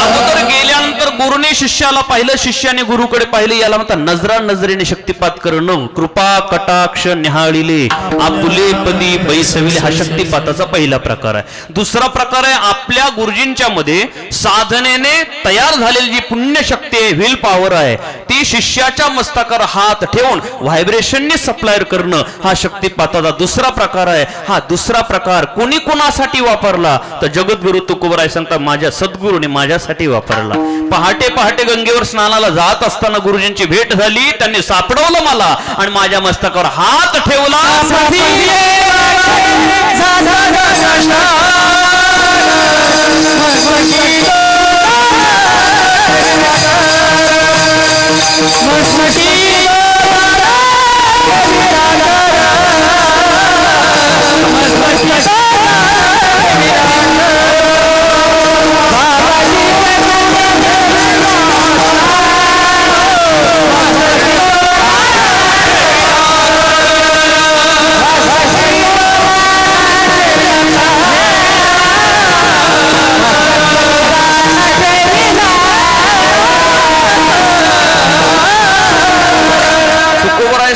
अगोदर गेल्यानंतर गुरुने शिष्याला पाहिलं, शिष्याने गुरुकडे पाहिलं. याला म्हणतात नजरा नजरेने शक्तिपात करणं, कृपा कटाक्ष निहाळिले आपुले पदी बैसविले. हा शक्तिपाताचा पहिला प्रकार आहे. दुसरा प्रकार आहे आपल्या गुरुजींच्या मध्ये साधनेने तयार झालेली जी पुण्यशक्ती आहे, व्हील पॉवर आहे, ती शिष्याच्या मस्तकावर हात ठेवून व्हायब्रेशनने सप्लायर करणं. हा शक्तिपाताचा दुसरा प्रकार आहे. हा दुसरा प्रकार कोणी कोणासाठी वापरला तर जगद्गुरु तुकोबराय सांगतात माझ्या सद्गुरूने माझ्यासाठी वापरला. पहाटे पहाटे गंगेवर स्नानाला जात असताना गुरुजींची भेट झाली. त्यांनी सापडवलं मला आणि माझ्या मस्तकावर हात ठेवला.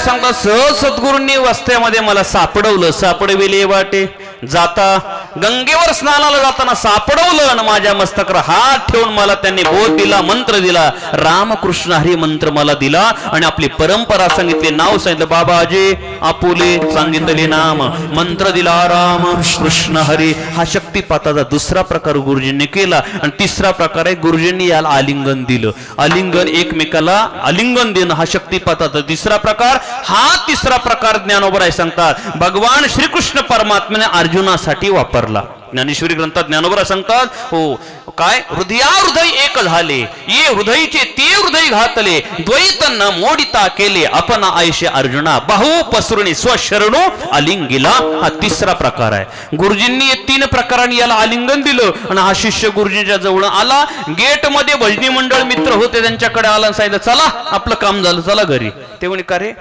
सांगता सहज सद्गुरूंनी वस्त्यामध्ये मला सापडवलं. सापडविले वाटे जाता गंगेवर स्नानाला जाताना सापडवलं आणि माझ्या मस्तकावर हात ठेवून मला त्यांनी बोध दिला, मंत्र दिला. रामकृष्ण हरी मंत्र मला दिला आणि आपली परंपरा सांगितली, नाव सांगितलं बाबाजी आपुले, सांगितले नाम, मंत्र दिला राम कृष्ण हरी. हा शक्तिपाताचा दुसरा प्रकार गुरुजींनी केला. आणि तिसरा प्रकार आहे गुरुजींनी याला आलिंगन दिलं. आलिंगन, एकमेकाला आलिंगन देणं हा शक्तिपाताचा तिसरा प्रकार. हा तिसरा प्रकार ज्ञानोबराय सांगतात भगवान श्रीकृष्ण परमात्म्याने अर्जुनासाठी वापरला. ज्ञानेश्वरी ग्रंथात ज्ञानोबराय सांगतात हो काय, हृदया हृदय एक झाले, ये हृदयचे ते हृदय घातले, द्वैत न मोडिता केले आपण आयशे अर्जुना, बाहू पसरुणी स्वशरणू आलिंगिला. हा तिसरा प्रकार आहे. गुरुजींनी या तीन प्रकारांनी याला आलिंगन दिलं आणि हा शिष्य गुरुजींच्या जवळ आला. गेट मध्ये भजनी मंडळ मित्र होते, त्यांच्याकडे आला आणि सांगितलं चला आपलं काम झालं, चला घरी. ते म्हणे का रे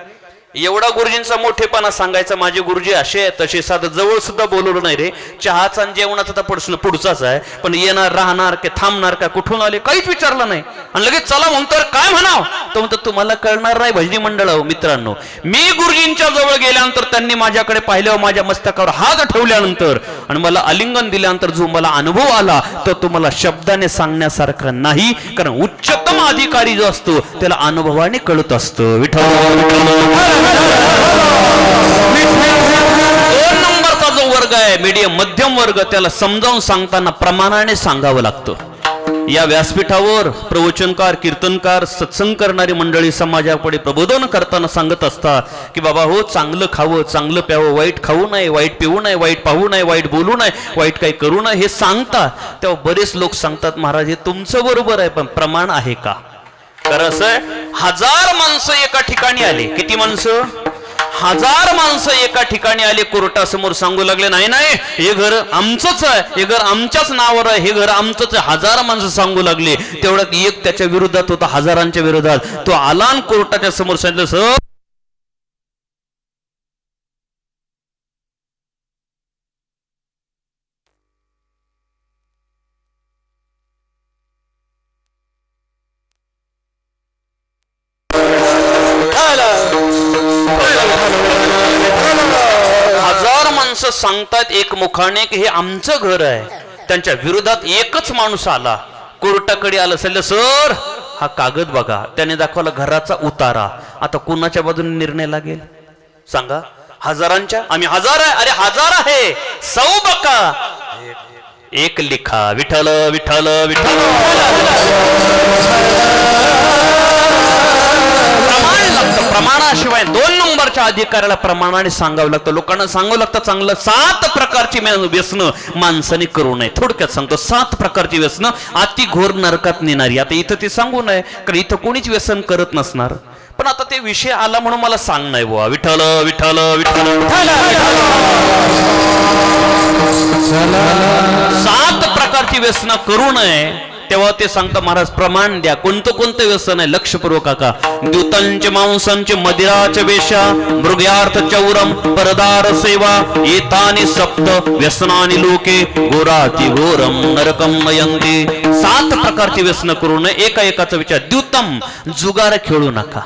एवढा गुरुजींचा मोठेपणा सांगायचा, माझे गुरुजी असे आहेत तसे, साधं जवळ सुद्धा बोलवलं नाही रे. चहाचा आणि जेवणाचा तर प्रश्न पुढचाच आहे, पण येणार राहणार का थांबणार का कुठून आले काहीच विचारलं नाही. आणि लगेच चला म्हणतो काय म्हणाव, तो म्हणतो तुम्हाला कळणार नाही भजनी मंडळ मित्रांनो. मी गुरुजींच्या जवळ गेल्यानंतर त्यांनी माझ्याकडे पाहिल्यावर माझ्या मस्तकावर हात ठेवल्यानंतर आणि मला आलिंगन दिल्यानंतर जो मला अनुभव आला तो तुम्हाला शब्दाने सांगण्यासारखा नाही, कारण उच्चतम अधिकारी जो असतो त्याला अनुभवाने कळत असतो. विठ्ठल 2 नंबरचा जो वर्ग आहे मीडियम मध्यम वर्ग, त्याला समजावून सांगताना प्रमाणाने सांगावं लागतं. या व्यासपीठावर प्रवचनकार कीर्तनकार सत्संग करणारी मंडळी समाजापुढे प्रबोधन करताना सांगत असतात की बाबा हो चांगलं खावं, चांगलं प्यावं, वाईट खाऊ नये, वाईट पिऊ नये, वाईट पाहू नये, वाईट बोलू नये, वाईट काही करू नये, हे सांगतात. तेव्हा बरेच लोक सांगतात महाराज हे तुमचं बरोबर आहे, पण प्रमाण आहे का? कारण असं आहे 1000 माणसं एका ठिकाणी आले. किती माणसं? 1000 माणसं एका ठिकाणी आले. कोर्टासमोर सांगू लागले नाही नाही हे घर आमचंच आहे, हे घर आमच्याच नावावर आहे, हे घर आमचंच आहे. 1000 माणसं सांगू लागले. तेवढ्यात एक त्याच्या विरोधात होता, 1000च्या विरोधात. तो आला आणि कोर्टाच्या समोर सांगितलं सर सांगतात एक मुखाने की हे आमचं घर आहे. त्यांच्या विरोधात एकच माणूस आला, कोर्टाकडे आला, सांगितलं सर हा कागद बघा. त्याने दाखवला घराचा उतारा. आता कोणाच्या बाजूने निर्णय लागेल सांगा? 1000च्या? आम्ही 1000 आहे. अरे 1000 आहे, 100 बका एक लिखा. विठ्ठल विठ्ठल विठ्ठल. लागतं प्रमाणाशिवाय. 2 नंबरच्या अधिकाऱ्याला प्रमाणाने सांगावं लागतं, लोकांना सांगावं लागतं चांगलं. 7 प्रकारची व्यसनं माणसाने करू नये. थोडक्यात सांगतो, 7 प्रकारची व्यसनं अति घोर नरकात नेणारी. आता इथं ते सांगू नये कारण इथं कोणीच व्यसन करत नसणार, पण आता ते विषय आला म्हणून मला सांग नाही बुवा. विठ्ठल विठ्ठल विठ्ठल 7 प्रकारची व्यसनं करू नये. तेव्हा ते सांगता महाराज प्रमाण द्या. कोणतं कोणतं व्यसन आहे लक्षपूर्वक काका. द्यूतांचे मांसांचे मदिराचे वेशा मृग्यार्थ चौरम परदार सेवा एतानि सप्त व्यसनानि लोके घोराति घोरम नरकम नयन्ति. 7 प्रकारची व्यसन करू नये. एका विचार. द्यूतम जुगार खेळू नका.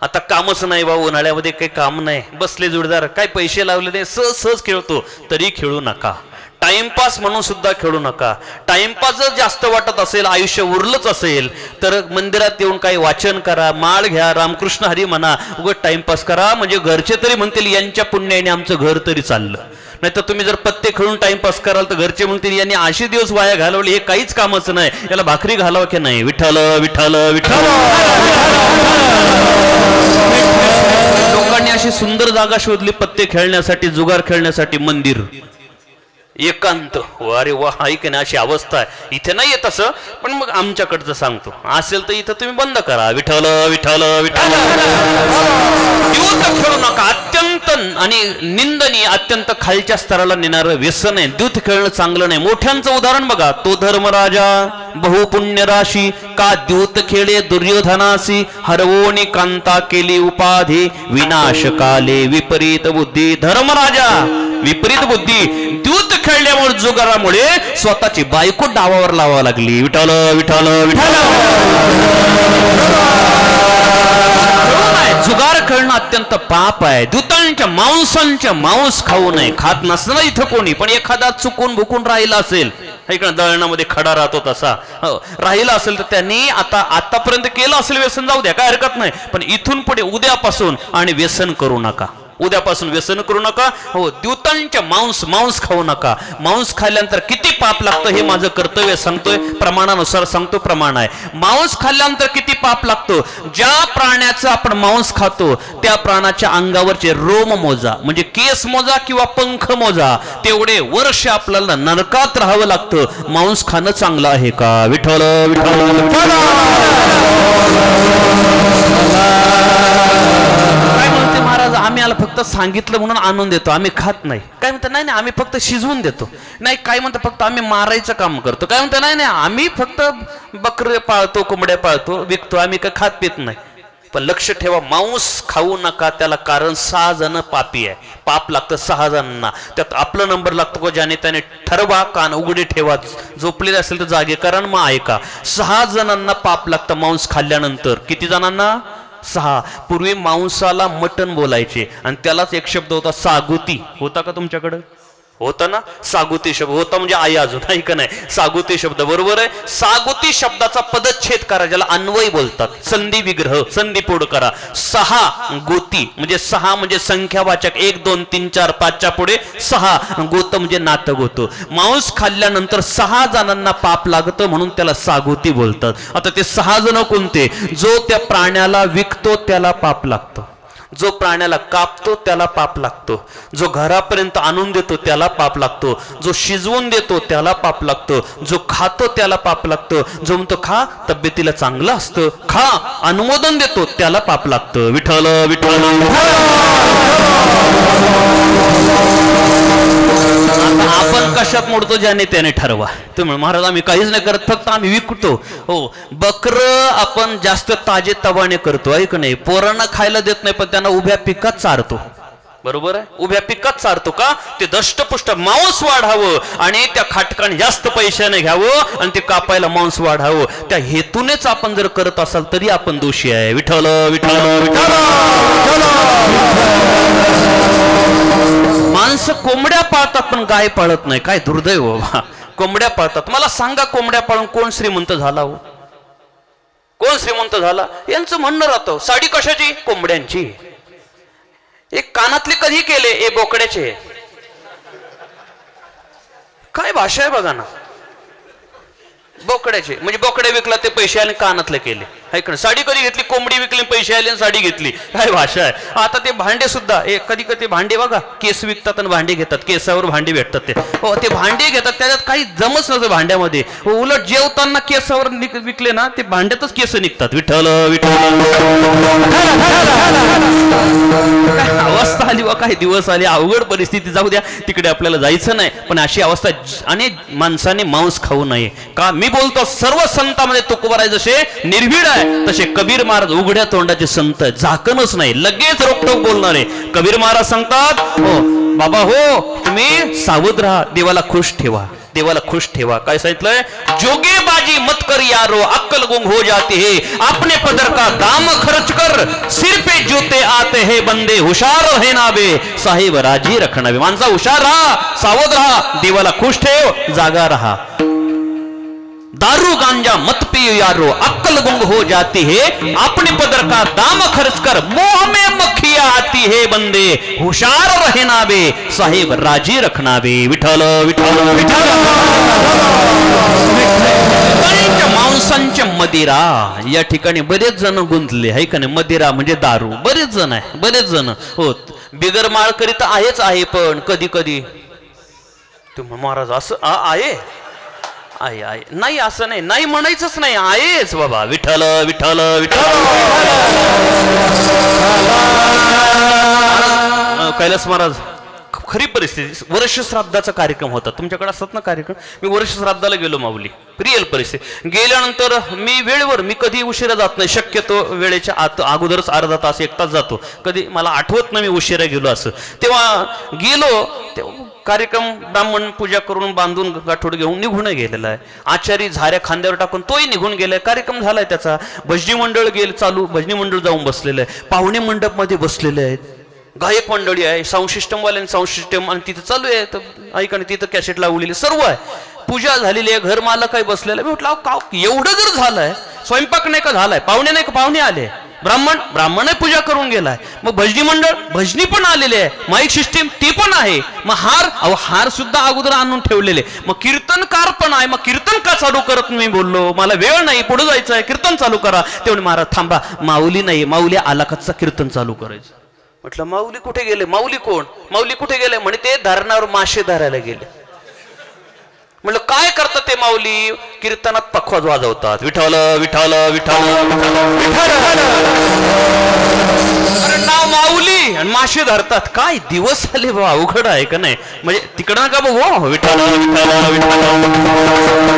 आता कामच नाही बा, उन्हाळ्यामध्ये काही काम नाही, बसले जोडदार, काय पैसे लावले नाही, सहज खेळतो तरी खेळू नका. टाइमपास म्हणून सुद्धा खेळू नका. टाइमपास जर जास्त वाटत असेल, आयुष्य उरलंच असेल तर मंदिरात येऊन काही वाचन करा, माळ घ्या, रामकृष्ण हरी म्हणा, उगाच टाइमपास करा. म्हणजे घरचे तरी म्हणतील यांच्या पुण्याने आमचं घर तरी चाललं. नाही तर तुम्ही जर पत्ते खेळून टाइमपास कराल तर घरचे म्हणतील यांनी 80 दिवस वाया घालवले, हे काहीच कामाचं नाही, याला भाकरी घालावं की नाही. विठ्ठल विठ्ठल विठ्ठल. लोकांनी अशी सुंदर जागा शोधली पत्ते खेळण्यासाठी, जुगार खेळण्यासाठी. मंदिर एकांत. अरे वा, ऐक ना, अशी अवस्था आहे. इथे नाही येत असं, पण मग आमच्याकडचं सांगतो. असेल तर इथं तुम्ही बंद करा. विठ्ठल विठ्ठल विठ्ठल. खेळू नका. अत्यंत आणि निंदनीय, अत्यंत खालच्या स्तराला नेणारं व्यसन आहे. द्यूत खेळणं चांगलं नाही. मोठ्यांचं उदाहरण बघा. तो धर्मराजा बहुपुण्य राशी का द्यूत खेळे दुर्योधनासी हरवोनी कांता केली उपाधी विनाश काले विपरीत बुद्धी. धर्मराजा विपरीत बुद्धी. द्यूत खेळल्यामुळे जुगारामुळे स्वतःची बायको डावावर लावावी लागली. विठ्ठल विठ्ठल विठ्ठल. जुगार खेळणं अत्यंत पाप आहे. दूतांच्या मांसांच्या मांस खाऊ नये. खात नसतं इथं कोणी, पण एखादा चुकून भुकून राहिला असेल, इकडं दळणामध्ये खडा राहतो तसा राहिला असेल तर त्यांनी आतापर्यंत केलं असेल व्यसन, जाऊ द्या, काय हरकत नाही. पण इथून पुढे उद्यापासून आणि व्यसन करू नका. उद्यापासून व्यसन करू नका. हो, द्यूतांच्या मांस खाऊ नका. मांस खाल्ल्यानंतर किती पाप लागतं हे माझं कर्तव्य सांगतोय, प्रमाणानुसार सांगतो. प्रमाण आहे. मांस खाल्ल्यानंतर किती पाप लागतो. ज्या प्राण्याचं आपण मांस खातो त्या प्राण्याच्या अंगावरचे रोम मोजा, म्हणजे केस मोजा किंवा पंख मोजा, तेवढे वर्ष आपल्याला नरकात राहावं लागतं. मांस खाणं चांगलं आहे का. विठ्ठल विठ्ठल. काय म्हणते महाराज, आम्ही आला फक्त सांगितलं म्हणून आणून देतो, आम्ही खात नाही. काय म्हणतात, नाही आम्ही फक्त शिजवून देतो. नाही, काय म्हणतात, फक्त आम्ही मारायचं काम करतो. काय म्हणतात, नाही आम्ही फक्त बकरे पाळतो, कोंबड्या पाळतो, विकतो, आम्ही काय खात पित नाही. पण लक्ष ठेवा, मांस खाऊ नका. त्याला कारण 6 जण पापी आहे. पाप लागतं 6 जणांना. त्यात आपला नंबर लागतो. ज्याने त्याने ठरवा, कान उघडे ठेवा, झोपलेले असेल तर जागे करा, मग ऐका. 6 जणांना पाप लागतं मांस खाल्ल्यानंतर. किती जणांना? 6. पूर्वी मांसाला मटण बोलायचे आणि त्यालाच एक शब्द होता सागुती. होता का तुमच्याकडं? होता ना, सागुती शब्द होता. म्हणजे आई अजून आहे का नाही. सागुती शब्द बरोबर आहे. सागुती शब्दाचा पदच्छेद करा, ज्याला अन्वय बोलतात. संधी विग्रह, संधी पोड करा. 6 गोती म्हणजे 6 म्हणजे संख्यावाचक. 1 2 3 4 5च्या पुढे 6 गोत म्हणजे नातं गोत. मांस खाल्ल्यानंतर 6 जणांना पाप लागतं म्हणून त्याला सागुती बोलतात. आता ते 6 जण कोणते? जो त्या प्राण्याला विकतो त्याला पाप लागतं, जो प्राण्याला कापतो त्याला पाप लागतो, जो घरापर्यंत आणून देतो त्याला पाप लागतो, जो शिजवून देतो त्याला पाप लागतो, जो खातो त्याला पाप लागतो, जो म्हणतो खा तब्येतीला चांगलं असतं, खा अनुमोदन देतो त्याला पाप लागतं. विठ्ठल विठ्ठल. आता आपण कशात मोडतो ज्याने त्याने ठरवा. तुम्ही महाराज आम्ही काहीच नाही करत, फक्त आम्ही विकतो. हो, बकर आपण जास्त ताजे तवाने करतो, ऐक नाही. पोरांना खायला देत नाही पण त्यांना उभ्या पिकात चारतो. बरोबर आहे, उभ्या पिकात चारतो का? ते दष्टपुष्ट मांस वाढावं आणि त्या खाटकाने जास्त पैशाने घ्यावं आणि ते कापायला मांस वाढावं. त्या हेतूनेच आपण जर करत असाल तरी आपण दोषी आहे. विठ्ठल विठ्ठल विठ्ठल. माणसं कोंबड्या पाळतात पण गाय पाळत नाही. काय दुर्दैव बाबा. कोंबड्या पाळतात. मला सांगा, कोंबड्या पाळून कोण श्रीमंत झाला हो? कोण श्रीमंत झाला? यांचं म्हणणं राहतं साडी कशाची? कोंबड्यांची. एक कानातले कधी केले? ए बोकड्याचे. काय भाषा आहे बघा ना. बोकड्याचे म्हणजे बोकडे विकला ते पैसे आणि कानातले केले. ऐक ना, साडी कधी घेतली, कोंबडी विकली, पैसे आले आणि साडी घेतली, काय भाषा आहे. आता ते भांडे सुद्धा कधी कधी भांडे बघा, केस विकतात आणि भांडे घेतात, केसावर भांडे भेटतात ते. हो, ते भांडे घेतात, त्याच्यात काही जमच नसतं भांड्यामध्ये. उलट जेवताना केसावर विकले ना, ते भांड्यातच केस निघतात. विठ्ठल विठ्ठल, अवस्था आली वा, काही दिवस आले, अवघड परिस्थिती. जाऊ द्या, तिकडे आपल्याला जायचं नाही. पण अशी अवस्था, आणि माणसाने मांस खाऊ नये का. मी बोलतो सर्व संतांमध्ये तुकोबाराय जसे निर्भीड आहे, तसे कबीर महाराज उघड्या तोंडाचे संत, झाकणच नाही, लगेच रोकटोक बोलणारे. कबीर महाराज सांगतात, हो बाबा, हो तुम्ही सावध राहा, देवाला खुश ठेवा, देवाला खुश ठेवा. काय सांगितलंय, जोगेबाजी मत कर यारो, अक्कल गुंग हो जाती है, अपने पदर का दाम खर्च कर, सिर पे जूते आते हैं बंदे, हुशार है ना बे, साहेब राजी रखना बे. माणसा हुशार राहा, सावध राहा, देवाला खुश ठेव, जागा रहा. दारू गांजा मत पियो यारो, अक्कल गुंग हो जाती है, अपने पदर का दाम खर्च कर, मोह में मक्खियां आती है बंदे, हुशार रहना बे, साहेब राजी रखना बे. विठ्ठल विठ्ठल विठ्ठल. मांसांच्या मदिरा, या ठिकाणी बरेच जण गुंतले आहे का नाही. मदिरा म्हणजे दारू, बरेच जण आहे, बरेच जण होत. बिगर माळ करीत आहेच आहे, पण कधी कधी तुम्ही महाराज असं आहे आहे आहे नाही, असं नाही, नाही म्हणायचंच नाही, आहेच बाबा. विठ्ठल विठ्ठल विठ्ठल. कैलास महाराज, खरी परिस्थिती, वर्ष श्राद्धाचा कार्यक्रम होता, तुमच्याकडे असतात ना कार्यक्रम. मी वर्ष श्राद्धाला गेलो माऊली, रिअल परिस्थिती. गेल्यानंतर मी वेळेवर, मी कधी उशिरा जात नाही, शक्यतो वेळेच्या आत अगोदरच अर्धा तास 1 तास जातो. कधी मला आठवत नाही मी उशिरा गेलो असं. तेव्हा गेलो, तेव्हा कार्यक्रम ब्राह्मण पूजा करून बांधून गाठोड घेऊन निघून गेलेला आहे. आचारी झाऱ्या खांद्यावर टाकून तोही निघून गेलाय. कार्यक्रम झालाय त्याचा. भजनी मंडळ चालू, भजनी मंडळ जाऊन बसलेलं आहे. पाहुणे मंडप मध्ये बसलेले आहेत, गायक मंडळी आहे, साऊंड सिस्टमवाल्यांनी साऊंड सिस्टम, आणि तिथं चालू आहे, ऐका तिथं कॅसेट लावलेली सर्व आहे. पूजा झालेली आहे, घर मालक काही बसलेलं आहे. मी म्हटलं का एवढं जर झालंय, स्वयंपाक नाही का झालाय, पाहुणे नाही का, पाहुणे आले, ब्राह्मण पूजा करून गेलाय, मग भजनी मंडळ, भजनी पण आलेले आहे, माईक सिस्टीम ती पण आहे, मग हार सुद्धा अगोदर आणून ठेवलेले, मग कीर्तनकार पण आहे, मग कीर्तन का चालू करत मी बोललो, मला वेळ नाही, पुढे जायचं आहे, कीर्तन चालू करा. तेवढे महाराज थांबा, माऊली नाही, माऊली आला कच्चा कीर्तन चालू करायचं. म्हटलं माऊली कुठे गेले, माऊली कोण, माऊली कुठे गेले, म्हणे ते धरणावर मासे धरायला गेले. म्हटलं काय करतात ते माऊली, कीर्तनात पखवाज वाजवतात, विठ्ठल विठ्ठल विठ्ठल विठ्ठल, नाव माऊली आणि मासे धरतात. काय दिवस आले बा, अवघड आहे का नाही. म्हणजे तिकडं का बघू, विठ्ठल विठ्ठल विठ्ठल.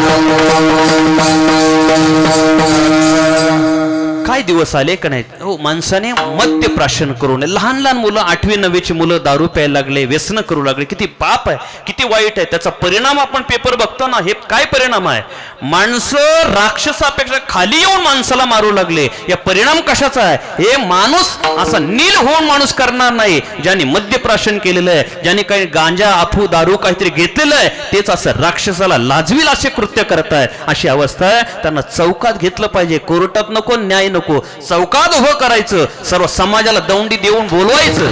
काय दिवस आले का नाही. हो, माणसाने मद्य प्राशन करू नये. लहान लहान मुलं, 8वी 9वीची मुलं दारू प्यायला लागले, व्यसन करू लागले. किती पाप आहे, किती वाईट आहे. त्याचा परिणाम आपण पेपर बघतो ना, हे काय परिणाम आहे. माणसं राक्षसापेक्षा खाली येऊन माणसाला मारू लागले. या परिणाम कशाचा आहे. हे माणूस असा नील होऊन माणूस करणार नाही. ज्याने मद्य प्राशन केलेलं आहे, ज्याने काही गांजा अफू दारू काहीतरी घेतलेलं आहे, तेच असं राक्षसाला लाजवील असे कृत्य करत आहे. अशी अवस्था आहे. त्यांना चौकात घेतलं पाहिजे, कोर्टात नको, न्याय नको, चौकात उभं करायचं, सर्व समाजाला दौंडी देऊन बोलवायचं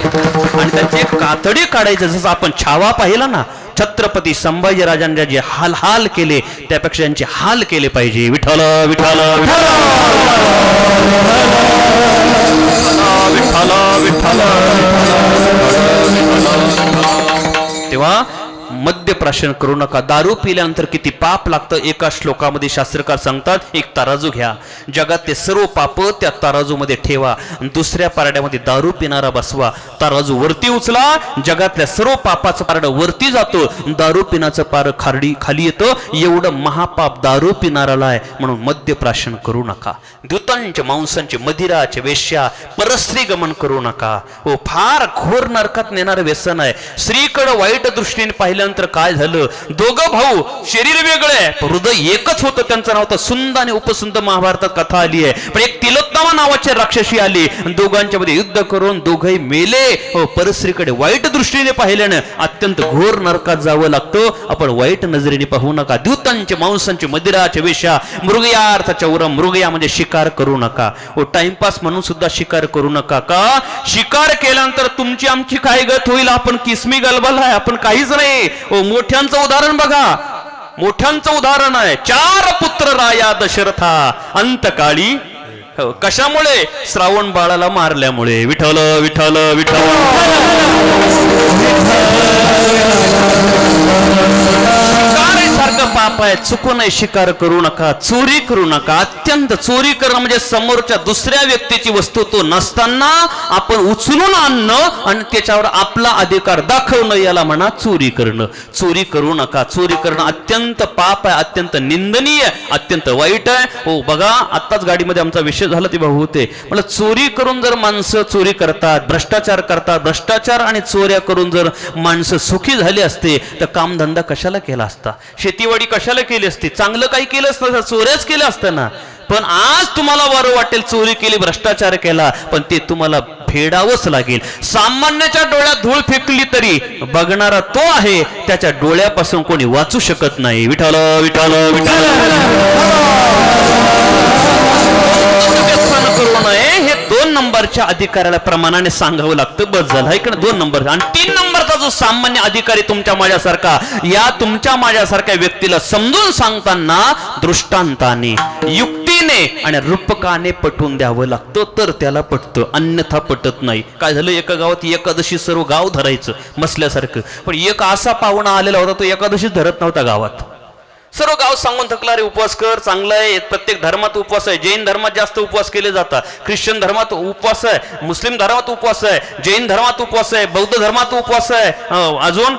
आणि त्यांची एक कातडी काढायचं. जसं आपण छावा पाहिला ना, छत्रपती संभाजीराजांनी जे हाल हाल केले, त्यापेक्षा यांचे हाल केले पाहिजे. विठ्ठल विठ्ठल विठ्ठल विठ्ठल. तेव्हा मद्य प्राशन करू नका. दारू पिल्यानंतर किती पाप लागतं. एका श्लोकामध्ये शास्त्रकार सांगतात, एक तराजू घ्या, जगातले सर्व पाप त्या तराजूमध्ये ठेवा, दुसऱ्या पारड्यामध्ये दारू पिणारा बसवा, तराजू वरती उचला, जगातल्या सर्व पापाचं पारडं वरती जातो, दारू पिण्याचं पार खाली येतं. एवढं महापाप दारू पिणाराला आहे. म्हणून मद्य प्राशन करू नका. दूतांच्या मांसांचे, मदिराचे, वेश्या, परस्त्री गमन करू नका. हो, फार घोर नरकात नेणारं व्यसन आहे. स्त्रीकडे वाईट दृष्टीने पाहिल्यानंतर काय झालं, दोघं भाऊ, शरीर वेगळे हृदय एकच होतं. त्यांचं नाव तर सुंद आणि उपसुंद महाभारतात कथा आली आहे. पण एक तिलोत्तमा नावाची राक्षसी आली, दोघांच्या मध्ये युद्ध करून दोघंही मेले. हो, परस्त्रीकडे वाईट दृष्टीने पाहिल्यानं अत्यंत घोर नरकात जावं लागतं. आपण वाईट नजरेने पाहू नका. दूतांचे मांसांचे, मदिराचे, वेश्या, मृगयार्थाच्या उरम, मृगया म्हणजे शिकार करू नका. हो, टाइमपास म्हणून सुद्धा शिकार करू नका. का शिकार केल्यानंतर तुमची आमची काय गत होईल. आपण किसमी गलबल आहे, आपण काहीच नाही. ओ, मोठ्यांचं उदाहरण बघा, मोठ्यांचं उदाहरण आहे. 4 पुत्र राया दशरथा, अंतकाळी हो, कशामुळे? श्रावण बाळाला मारल्यामुळे. विठ्ठल विठ्ठल विठ्ठल. सारखं पाप आहे. चुकून शिकार करू नका, चोरी करू नका. अत्यंत चोरी करणं म्हणजे समोरच्या दुसऱ्या व्यक्तीची वस्तू तो नसताना आपण उचलून आणणं आणि त्याच्यावर आपला अधिकार दाखवणं, याला म्हणा चोरी करणं. चोरी करू नका. चोरी करणं अत्यंत पाप आहे, अत्यंत निंदनीय, अत्यंत वाईट आहे. हो बघा, आत्ताच गाडीमध्ये आमचा विषय झाला ते भाऊ होते. मला चोरी करून जर माणसं चोरी करतात, भ्रष्टाचार करतात, भ्रष्टाचार आणि चोऱ्या करून जर माणसं सुखी झाली असते तर कामधंदा कशाला केला असता, शेतीवाडी कशाला केली असती, चांगलं काही केलं असतं, चोऱ्याच केलं असतं ना. पण आज तुम्हाला बरं वाटेल चोरी केली, भ्रष्टाचार केला, पण ते तुम्हाला फेडावंच लागेल. सामान्याच्या डोळ्यात धूळ फेकली तरी बघणारा तो आहे, त्याच्या डोळ्यापासून कोणी वाचू शकत नाही. विठ्ठल विठ्ठल विठ्ठल. करू नये हे 2 नंबरच्या अधिकाऱ्याला प्रमाणाने सांगावं लागतं. बस झालं इकडे 2 नंबर. आणि 3 नंबरचा जो सामान्य अधिकारी तुमच्या माझ्यासारखा, या तुमच्या माझ्यासारख्या व्यक्तीला समजून सांगताना दृष्टांताने, युक्तीने आणि रूपकाने पटवून द्यावं लागतं, तर त्याला पटतं, अन्यथा पटत नाही. काय झालं, एका गावात एकादशी सर्व गाव धरायचं मसल्यासारखं, पण एक असा पाहुणा आलेला होता तो एकादशी धरत नव्हता गावात. सर्व गाव सांगून थकला, रे उपवास कर, चांगला आहे. प्रत्येक धर्मात उपवास आहे. जैन धर्मात जास्त उपवास केले जातात, ख्रिश्चन धर्मात उपवास आहे, मुस्लिम धर्मात उपवास आहे, जैन धर्मात उपवास आहे, बौद्ध धर्मात उपवास आहे, अजून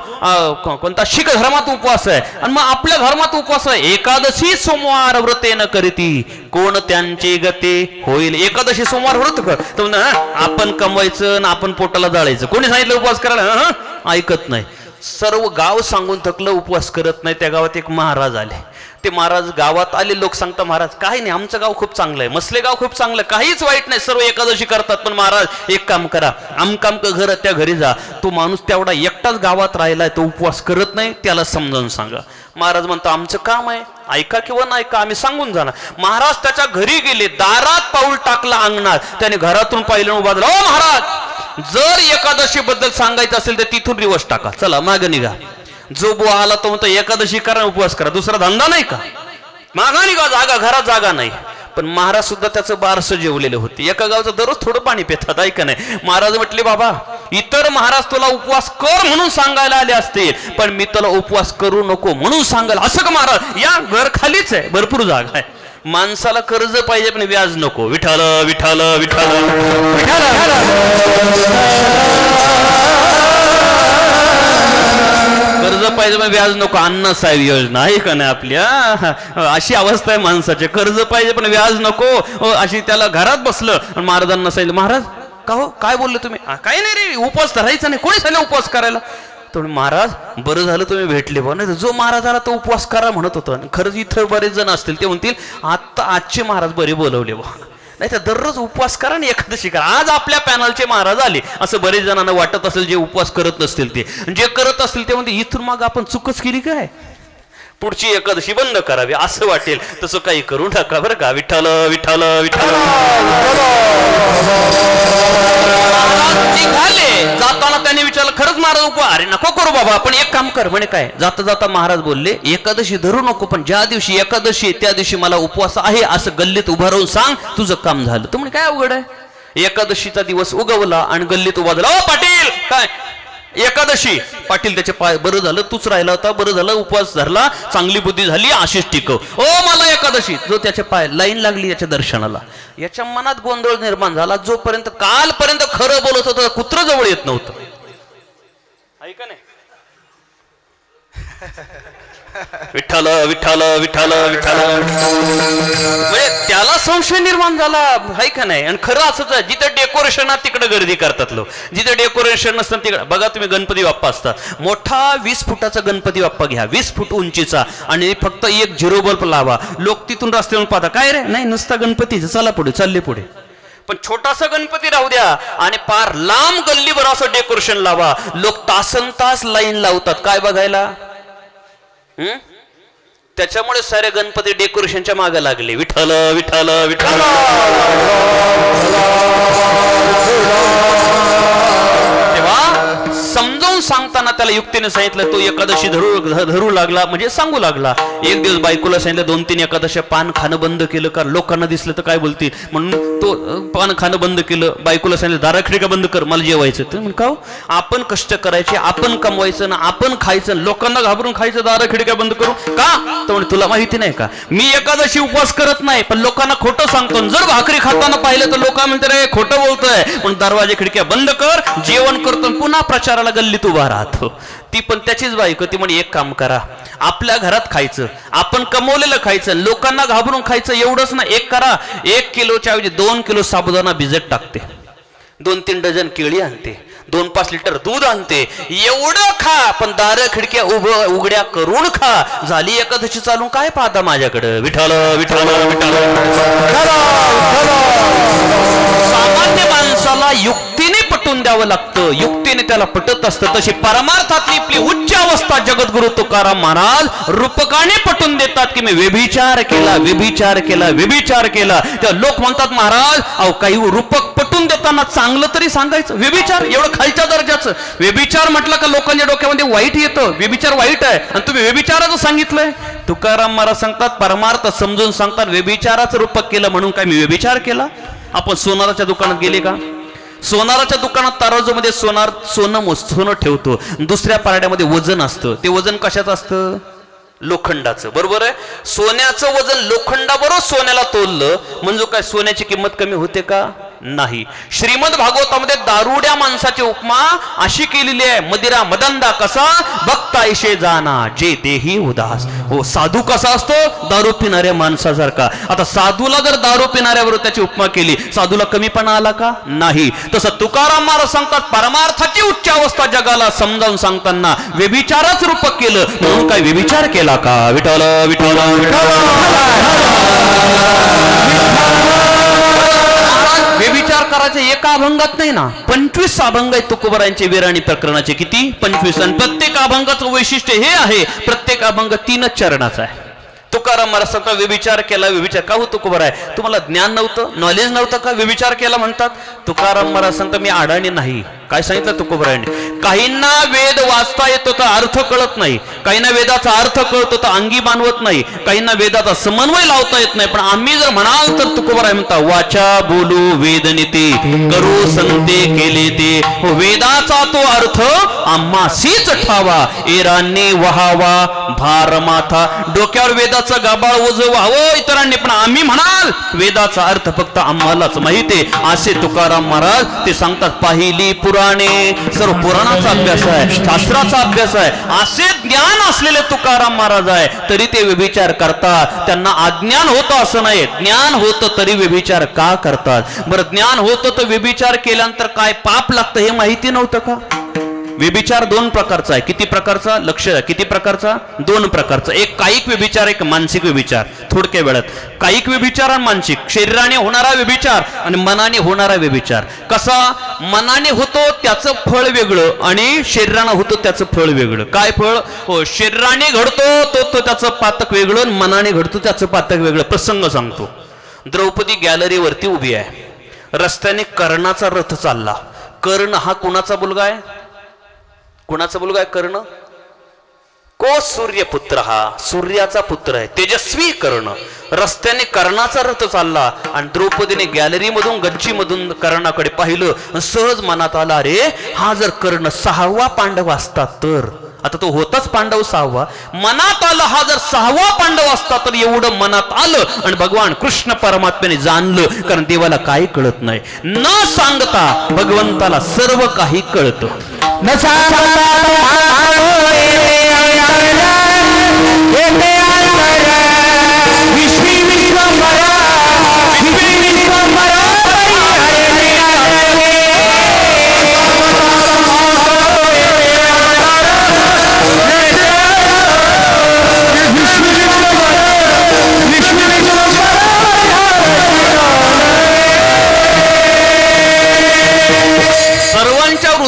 कोणता शीख धर्मात उपवास आहे. आणि मग आपल्या धर्मात उपवास आहे. एकादशी सोमवार व्रते न करीती कोण त्यांचे गते होईल. एकादशी सोमवार व्रत कर, तर आपण कमवायचं ना आपण पोटाला जाळायचं. कोणी सांगितलं उपवास करायला? ऐकत नाही. सर्व गाव सांगून थकलं, उपवास करत नाही. त्या गावात एक महाराज आले. ते महाराज गावात आले, लोक सांगता महाराज काही नाही, आमचं गाव खूप चांगलं आहे, मसले गाव खूप चांगलं आहे, काहीच वाईट नाही, सर्व एकादशी करतात. पण महाराज एक काम करा, आमकाम घर त्या घरी जा. तो माणूस तेवढा एकटाच गावात राहिलाय, तो उपवास करत नाही, त्याला समजावून सांगा. महाराज म्हणतो आमचं काम आहे, ऐका किंवा नाही का, आम्ही सांगून जाणार. महाराज त्याच्या घरी गेले, दारात पाऊल टाकला अंगणात, त्याने घरातून पाहिलं, उभा झाला. ओ महाराज, जर एकादशी बद्दल सांगायचं असेल तर तिथून रिवर्स टाका, चला मागे निघा. जो बुवा आला तो म्हणतो एकादशी करा, उपवास करा, दुसरा धंदा नाही का, मागा निघा, जागा घरात जागा नाही. पण महाराज सुद्धा त्याचं बारसं जेवलेले होते. एका गावचं दररोज थोडं पाणी पितात, ऐका नाही. महाराज म्हटले बाबा, इतर महाराज तुला उपवास कर म्हणून सांगायला आले असतील, पण मी तुला उपवास करू नको म्हणून सांगायला. असं का महाराज? या घर खालीच आहे, भरपूर जागा आहे. माणसाला कर्ज पाहिजे पण व्याज नको. विठ्ठल विठ्ठल विठ्ठल कर्ज पाहिजे पण व्याज नको. अण्णासाहेब योजना आहे का नाही आपल्या, अशी अवस्था आहे माणसाची. कर्ज पाहिजे पण व्याज नको, अशी त्याला घरात बसलं. महाराजांना सांगितलं, महाराज का हो, काय बोलले तुम्ही? काही नाही रे, उपवास धरायचा नाही. कोणी सांगितलं उपवास करायला? तर महाराज बरं झालं तुम्ही भेटले बा, नाही जो महाराज आला तो उपवास करा म्हणत होता. खरंच इथं बरेच जण असतील ते म्हणतील आता आजचे महाराज बरे बोलवले बा, नाही तर दररोज उपवास करा आणि एकादशी करा. आज आपल्या पॅनलचे महाराज आले असं बरेच जणांना वाटत असेल, जे उपवास करत नसतील ते. जे करत असतील ते म्हणते इथून मग आपण चुकच केली काय, पुढची एकादशी बंद करावी असं वाटेल. तसं काही करू नका बरं का. विठ्ठल विठ्ठल विठ्ठल. निघाले, जाताना त्याने विचारलं खरंच महाराज उपवास? अरे नको करू बाबा, पण एक काम कर म्हणे. काय? जाता जाता महाराज बोलले एकादशी धरू नको, पण ज्या दिवशी एकादशी त्या दिवशी मला उपवास आहे असं गल्लीत उभं राहून सांग, तुझं काम झालं. तुम्ही काय अवघड आहे. एकादशीचा दिवस उगवला आणि गल्लीत उभा झाला. ओ पाटील काय एकादशी? पाटील त्याचे पाय, बरं झालं तूच राहिला होता, बरं झालं उपवास धरला, चांगली बुद्धी झाली, आशिष टिकव. ओ मला एकादशी. जो त्याचे पाय लाईन लागली याच्या दर्शनाला, याच्या मनात गोंधळ निर्माण झाला. जोपर्यंत कालपर्यंत खरं बोलत होतं कुत्र जवळ येत नव्हतं. ऐका नाही. विठ्ठल विठ्ठल विठ्ठल विठ्ठल. म्हणजे त्याला संशय निर्माण झाला, आहे का नाही. आणि खरं असंच आहे, जिथे डेकोरेशन आहे तिकडे गर्दी करतात लोक, जिथे डेकोरेशन नसतं तिकडे. बघा तुम्ही गणपती बाप्पा असतात, मोठा 20 फुटाचा गणपती बाप्पा घ्या, 20 फूट उंचीचा, आणि फक्त एक झिरो बल्ब लावा. लोक तिथून रस्त्यावरून पाहता, काय रे नाही नुसता गणपतीचं, चला पुढे, चालले पुढे. पण छोटासा गणपती राहू द्या आणि पार लांब गल्लीभर असं डेकोरेशन लावा, लोक तासन तास लाईन लावतात. काय बघायला? त्याच्यामुळे सारे गणपती डेकोरेशनच्या मागे लागले. विठ्ठल विठ्ठल विठ्ठल. तेव्हा समजावून सांगताना त्याला युक्तीने सांगितलं. तो एकादशी धरू लागला, म्हणजे सांगू लागला. एक दिवस बायकोला सांगितलं 2-3 एकादशी पान खाणं बंद केलं, कारण लोकांना दिसलं तर काय बोलतील म्हणून तो पान खाणं बंद केलं. बायकोला सांगितलं दारा खिडक्या बंद कर, मला जेवायचं. तर म्हण का आपण कष्ट करायचे, आपण कमवायचं ना आपण खायचं, लोकांना घाबरून खायचं, दारा खिडक्या बंद करू का? तर म्हणजे तुला माहिती नाही का मी एकादशी उपवास करत नाही, पण लोकांना खोटं सांगतो. जर भाकरी खाताना पाहिलं तर लोक म्हणतात रे खोटं बोलतोय, पण दरवाजे खिडक्या बंद कर, जेवण करतो, पुन्हा प्रचाराला गल्लीत उभा राहतो. ती पण त्याचीच बायको. ती म्हणे एक काम करा, आपल्या घरात खायचं, आपण कमवलेलं खायचं, लोकांना घाबरून खायचं एवढंच ना. एक करा, 1 किलोच्या ऐवजी 2 किलो साबुदाणा भिजत टाकते, 2-3 डझन केळी आणते, 2-5 लिटर दूध आणते, एवढं खा, पण दार खिडक्या उघड्या करून खा. झाली एकादशी चालून काय पाहता माझ्याकडे? विठ्ठल विठ्ठल विठ्ठल. सामान्य माणसाला युक्तीने पटवून द्यावं लागतं, युक्तीने त्याला पटत असतं. तशी परमार्थातली आपली उच्च अवस्था जगद्गुरु तुकाराम महाराज रूपकाने पटवून देतात की मी व्यभिचार केला, व्यभिचार केला, व्यभिचार केला. तेव्हा लोक म्हणतात महाराज अहो काही रूपक पटवून देताना चांगलं तरी सांगायचं. व्यभिचार एवढं खालच्या दर्जाचं. व्यभिचार म्हटलं का लोकांच्या डोक्यामध्ये वाईट येतं, व्यभिचार वाईट आहे, आणि तुम्ही व्यभिचाराचं सांगितलंय. तुकाराम महाराज सांगतात परमार्थ समजून सांगतात व्यभिचाराचं रूपक केलं म्हणून काय मी व्यभिचार केला? आपण सोनाराच्या दुकानात गेले का? सोनाराच्या दुकानात तराजूमध्ये सोनं ठेवतो, दुसऱ्या पारड्यामध्ये वजन असतं. ते वजन कशाचं असतं? लोखंडाचं. बरोबर आहे. सोन्याचं वजन लोखंडाबरोबर सोन्याला तोललं म्हणजे काय सोन्याची किंमत कमी होते का? नाही. श्रीमद भागवतामध्ये दारुड्या माणसाची उपमा अशी केलेली आहे, मदिरा मदंदा कसा भक्त ऐशे जाना जे देही उदास. हो, साधू कसा असतो? दारू पिणाऱ्या माणसासारखा. आता साधूला जर दारू पिणाऱ्यावर त्याची उपमा केली, साधूला कमीपणा आला का? नाही. तसं तुकाराम महाराज सांगतात परमार्थाची उच्च अवस्था जगाला समजावून सांगताना व्यभिचारच रूपक केलं म्हणून काय व्यभिचार केला का? विठ्ठल विठ्ठल व्यभिचार करायचे एका अभंगात नाही ना, 25 अभंग आहेत तुकोबरायांचे वीराणी प्रकरणाचे. किती? 25. आणि प्रत्येक अभंगाचं वैशिष्ट्य हे आहे, प्रत्येक अभंग 3च चरणाचा आहे. तुकाराम महाराज सांगतात व्यभिचार केला. व्यभिचार का हो तुकोबराय? तुम्हाला ज्ञान नव्हतं, नॉलेज नव्हतं का व्यभिचार केला म्हणतात? तुकाराम महाराज सांगतात मी अडाणी नाही. काय सांगितलं तुकोबरायांनी? काहींना वेद वाचता येतो तर अर्थ कळत नाही, काहींना वेदाचा अर्थ कळतो तर अंगी मानवत नाही, काहींना वेदाचा समन्वय लावता येत नाही. पण आम्ही जर म्हणाल तर तुकोबराय म्हणता वाचा बोलू वेद नेते करू संते केले ते. वेदाचा तो अर्थ आम्हासीच ठावा एरांनी वहावा भार माथा. डोक्यावर वेदाचं गाबाळ ओझ व्हावं इतरांनी, पण आम्ही म्हणाल वेदाचा अर्थ फक्त आम्हालाच माहिती आहे असे तुकाराम महाराज ते सांगतात. पाहिली पुराणे, सर्व पुराणाचा अभ्यास आहे, शास्त्राचा अभ्यास आहे, असे ज्ञान असलेले तुकाराम महाराज आहे तरी ते व्यभिचार करतात. त्यांना अज्ञान होतं असं नाही, ज्ञान होतं तरी व्यभिचार का करतात? बरं ज्ञान होतं तर व्यभिचार केल्यानंतर काय पाप लागतं हे माहिती नव्हतं का? व्यभिचार 2 प्रकारचा आहे. किती प्रकारचा? लक्ष द्या. किती प्रकारचा? 2 प्रकारचा. एक कायिक व्यभिचार, एक मानसिक व्यभिचार. थोडक्या वेळात कायिक व्यभिचार आणि मानसिक. शरीराने होणारा व्यभिचार आणि मनाने होणारा व्यभिचार. कसा? मनाने होतो त्याचं फळ वेगळं आणि शरीराने होतं त्याचं फळ वेगळं. काय फळ? हो, शरीराने घडतो तो त्याचं पातक वेगळं, मनाने घडतो त्याचं पातक वेगळं. प्रसंग सांगतो. द्रौपदी गॅलरीवरती उभी आहे, रस्त्याने कर्णाचा रथ चालला. कर्ण हा कुणाचा मुलगा आहे? कुणाचा मुलगा आहे कर्ण? को सूर्यपुत्र, हा सूर्याचा पुत्र आहे, तेजस्वी कर्ण. रस्त्याने कर्णाचा रथ चालला आणि द्रौपदीने गॅलरी मधून गच्ची मधून कर्णाकडे पाहिलं. सहज मनात आला अरे हा जर कर्ण 6वा पांडव असता तर. आता तो होताच पांडव 6वा. मनात आलं हा जर 6वा पांडव असता तर. एवढं मनात आलं आणि भगवान कृष्ण परमात्म्याने जाणलं, कारण देवाला काही कळत नाही. न सांगता भगवंताला सर्व काही कळतं. न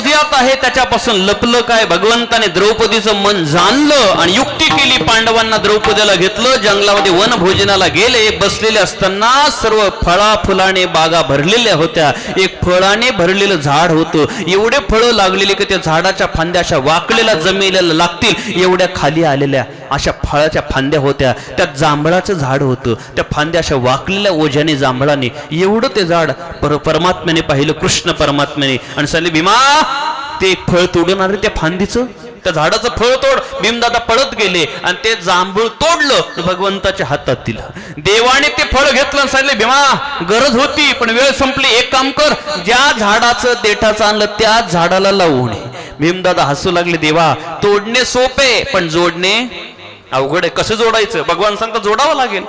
हृदयात आहे त्याच्यापासून लपलं काय? भगवंताने द्रौपदीचं मन जाणलं आणि युक्ती केली. पांडवांना द्रौपदीला घेतलं, जंगलामध्ये वनभोजनाला गेले. बसलेले असताना सर्व फळा फुलाने बागा भरलेल्या होत्या. एक फळाने भरलेलं झाड होतं. एवढे फळं लागलेली की त्या झाडाच्या फांद्या अशा वाकलेल्या जमिनीला लागतील एवढ्या खाली आलेल्या अशा फळाच्या फांद्या होत्या. त्यात जांभळाचं झाड होतं. त्या फांद्या अशा वाकलेल्या ओझ्याने जांभळाने एवढं ते झाड परमात्म्याने पाहिलं, कृष्ण परमात्म्याने, आणि सांगितले भीमा ते एक फळ तोडून आले त्या फांदीचं, त्या झाडाचं फळ तोड. भीमदादा पळत गेले आणि ते जांभूळ तोडलं, भगवंताच्या हातात दिलं. देवाने ते फळ घेतलं आणि सांगितले भीमा गरज होती पण वेळ संपली, एक काम कर, ज्या झाडाचं देठाचं आणलं त्याच झाडाला लावू नये. भीमदादा हसू लागले, देवा तोडणे सोपे पण जोडणे अवघड आहे. कसं जोडायचं? भगवान सांगतात जोडावं लागेल.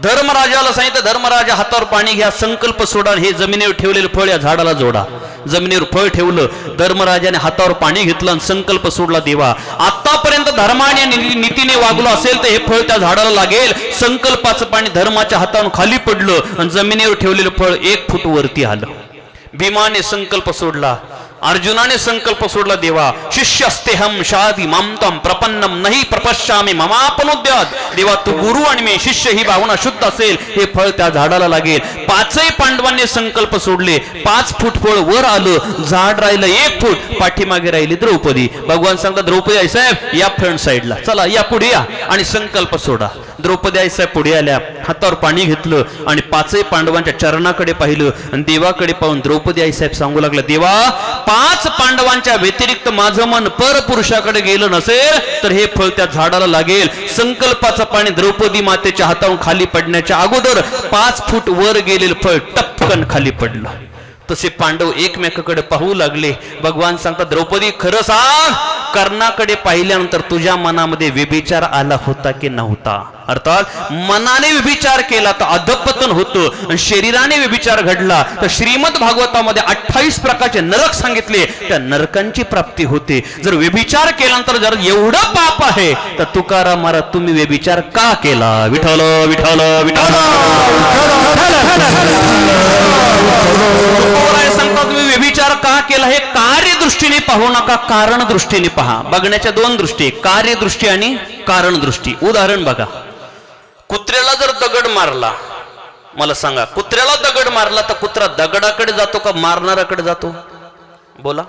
धर्मराजाला सांगितलं, धर्मराजा हातावर पाणी घ्या, संकल्प सोडा, हे जमिनीवर ठेवलेलं फळ या झाडाला जोडा. जमिनीवर फळ ठेवलं, धर्मराजाने हातावर पाणी घेतलं आणि संकल्प सोडला, देवा आतापर्यंत धर्माने नीतीने वागलो असेल तर हे फळ त्या झाडाला लागेल. संकल्पाचं पाणी धर्माच्या हातावरून खाली पडलं आणि जमिनीवर ठेवलेलं फळ 1 फूट वरती आलं. भीमाने संकल्प सोडला, अर्जुनाने संकल्प सोडला, देवा शिष्यस्तेहम शादी मामतम प्रपन्नम नाही प्रपश्यामी ममापनोद्यात. देवा तू गुरु आणि मी शिष्य ही भावना शुद्ध असेल, हे फळ त्या झाडाला लागेल. 5ही पांडवांनी संकल्प सोडले. 5 फूट फळ वर आलं, झाड राहिलं 1 फूट, पाठीमागे राहिली द्रौपदी. भगवान सांगतात, द्रौपदी आई साहेब या फ्रंट साईडला चला, या पुढे या आणि संकल्प सोडा. द्रौपदी आई साहेब पुढे आल्या, हातावर पाणी घेतलं आणि 5ही पांडवांच्या चरणाकडे पाहिलं आणि देवाकडे पाहून द्रौपदी आई साहेब सांगू लागला, देवा 5 पांडवांच्या व्यतिरिक्त माझं मन परपुरुषाकडे गेलं नसेल तर हे फळ त्या झाडाला लागेल. संकल्पाचं पाणी द्रौपदी मातेच्या हातावरून खाली पडण्याच्या अगोदर 5 फूट वर गेलेलं फळ टपकन खाली पडलं. तसे पांडव एकमेकाकडे पाहू लागले. भगवान सांगतात, द्रौपदी खरं सांग, कर्णाकडे पाहिल्यानंतर तुझ्या मनामध्ये व्यभिचार आला होता की नव्हता? अर्थात मनाने व्यभिचार केला तर अधपतन होतं आणि शरीराने व्यभिचार घडला तर श्रीमद भागवतामध्ये 28 प्रकारचे नरक सांगितले, त्या नरकांची प्राप्ती होते. जर व्यभिचार केल्यानंतर जर एवढं पाप आहे तर तुकाराम महाराज तुम्ही व्यभिचार का केला? विठ्ठल विठ्ठल विठ्ठल. सांगतात तुम्ही व्यभिचार का केला? हे कार्यदृष्टीने पाहू नका, कारण दृष्टीने पहा. बघण्याच्या 2 दृष्टी, कार्यदृष्टी आणि कारण दृष्टी. उदाहरण बघा, कुत्र्याला जर दगड मारला, मला सांगा कुत्र्याला दगड मारला तर कुत्रा दगडाकडे जातो का मारणाऱ्याकडे जातो? बोला.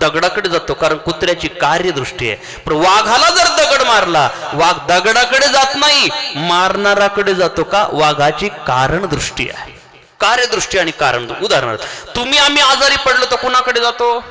दगडाकडे जातो, कारण कुत्र्याची कार्यदृष्टी आहे. पण वाघाला जर दगड मारला, वाघ दगडाकडे जात नाही, मारणाऱ्याकडे जातो का? वाघाची कारण दृष्टी आहे. कार्यदृष्टी आणि कारण. उदाहरणार्थ तुम्ही आम्ही आजारी पडलो तर कुणाकडे जातो?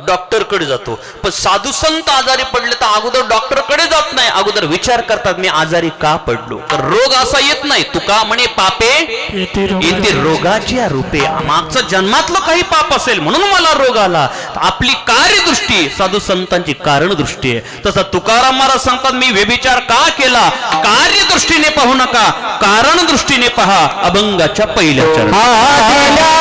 डॉक्टरकडे जातो. पण साधू संत आजारी पडले तर अगोदर डॉक्टरकडे जात नाही, अगोदर विचार करतात मी आजारी का पडलो. तर रोग असा येत नाही. तुका म्हणे पापे येते रोगाची रूपे, मागचं जन्मातलं काही पाप असेल म्हणून मला रोग आला. आपली कार्यदृष्टी साधू संतांची कारण दृष्टी आहे. तसा तुकाराम महाराज सांगतात, मी व्यभिचार का केला? कार्यदृष्टीने पाहू नका, कारण दृष्टीने पहा. अभंगाच्या पहिल्या चरणात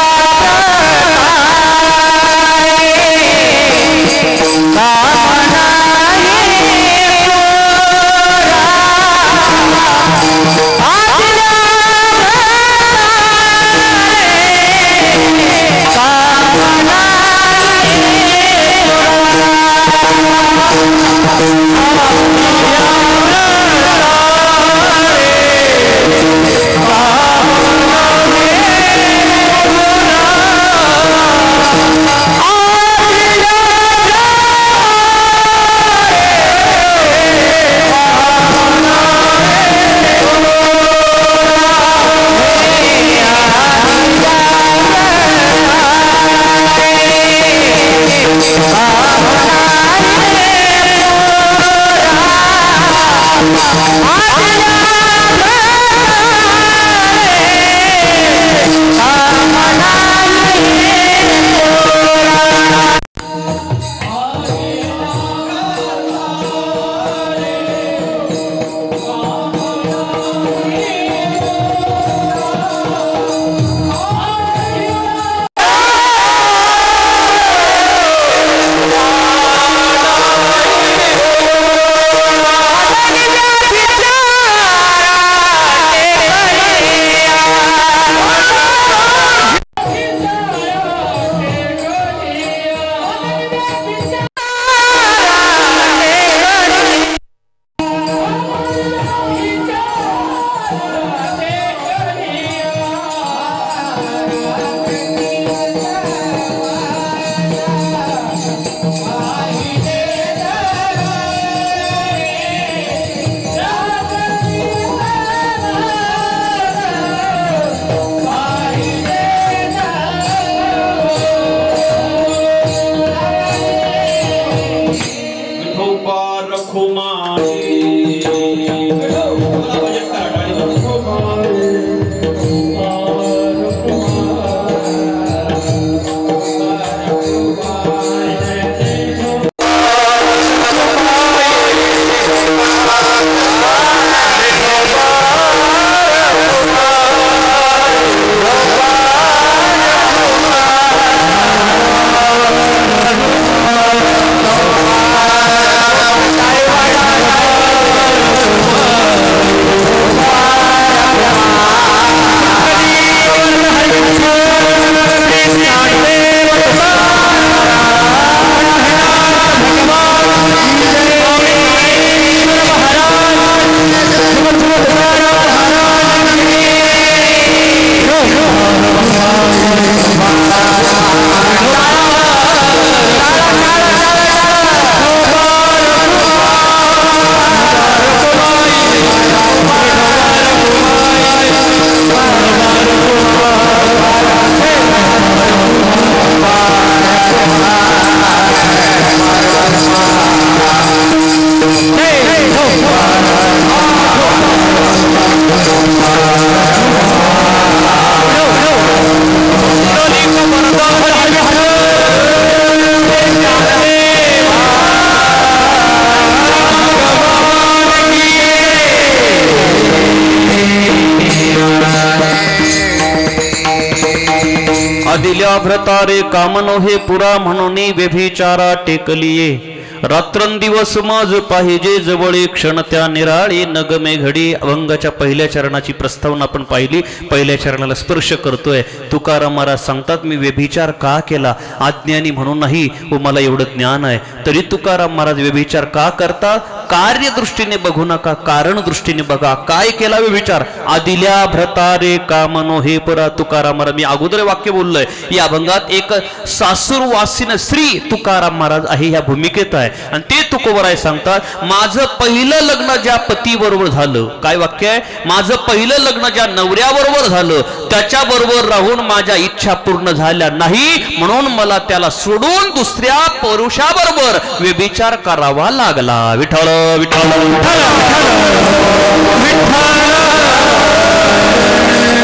दिल्या भ्रतारे कामनो हे पुरा म्हणून व्यभिचारा टेकलिये रात्रंदिवस माझ पाहिजे जवळे क्षण त्या निराळी नगमे घडी. अभंगाच्या पहिल्या चरणाची प्रस्तावना आपण पाहिली. पहिल्या चरणाला स्पर्श करतोय. तुकाराम महाराज सांगतात मी व्यभिचार का केला, अज्ञानी म्हणून नाही व मला एवढं ज्ञान आहे. तरी तुकाराम महाराज व्यभिचार का करतात? कार्यदृष्टीने बघू नका, कारण दृष्टीने बघा. काय केला व्यभिचार? आदिल्या भ्रतारे कामनो हे पुरा. तुकाराम महाराज, मी अगोदर वाक्य बोललोय, या अभंगात एक सासूरवासीन स्त्री तुकाराम महाराज आहे ह्या भूमिकेत आहे. आणि ते तुकोबराय सांगतात माझं पहिलं लग्न ज्या पती बरोबर झालं, काय वाक्य आहे? माझं पहिलं लग्न ज्या नवऱ्याबरोबर झालं त्याच्या बरोबर राहून माझ्या इच्छा पूर्ण झाल्या नाही, म्हणून मला त्याला सोडून दुसऱ्या पुरुषाबरोबर व्यभिचार करावा लागला. विठ्ठल विठ्ठल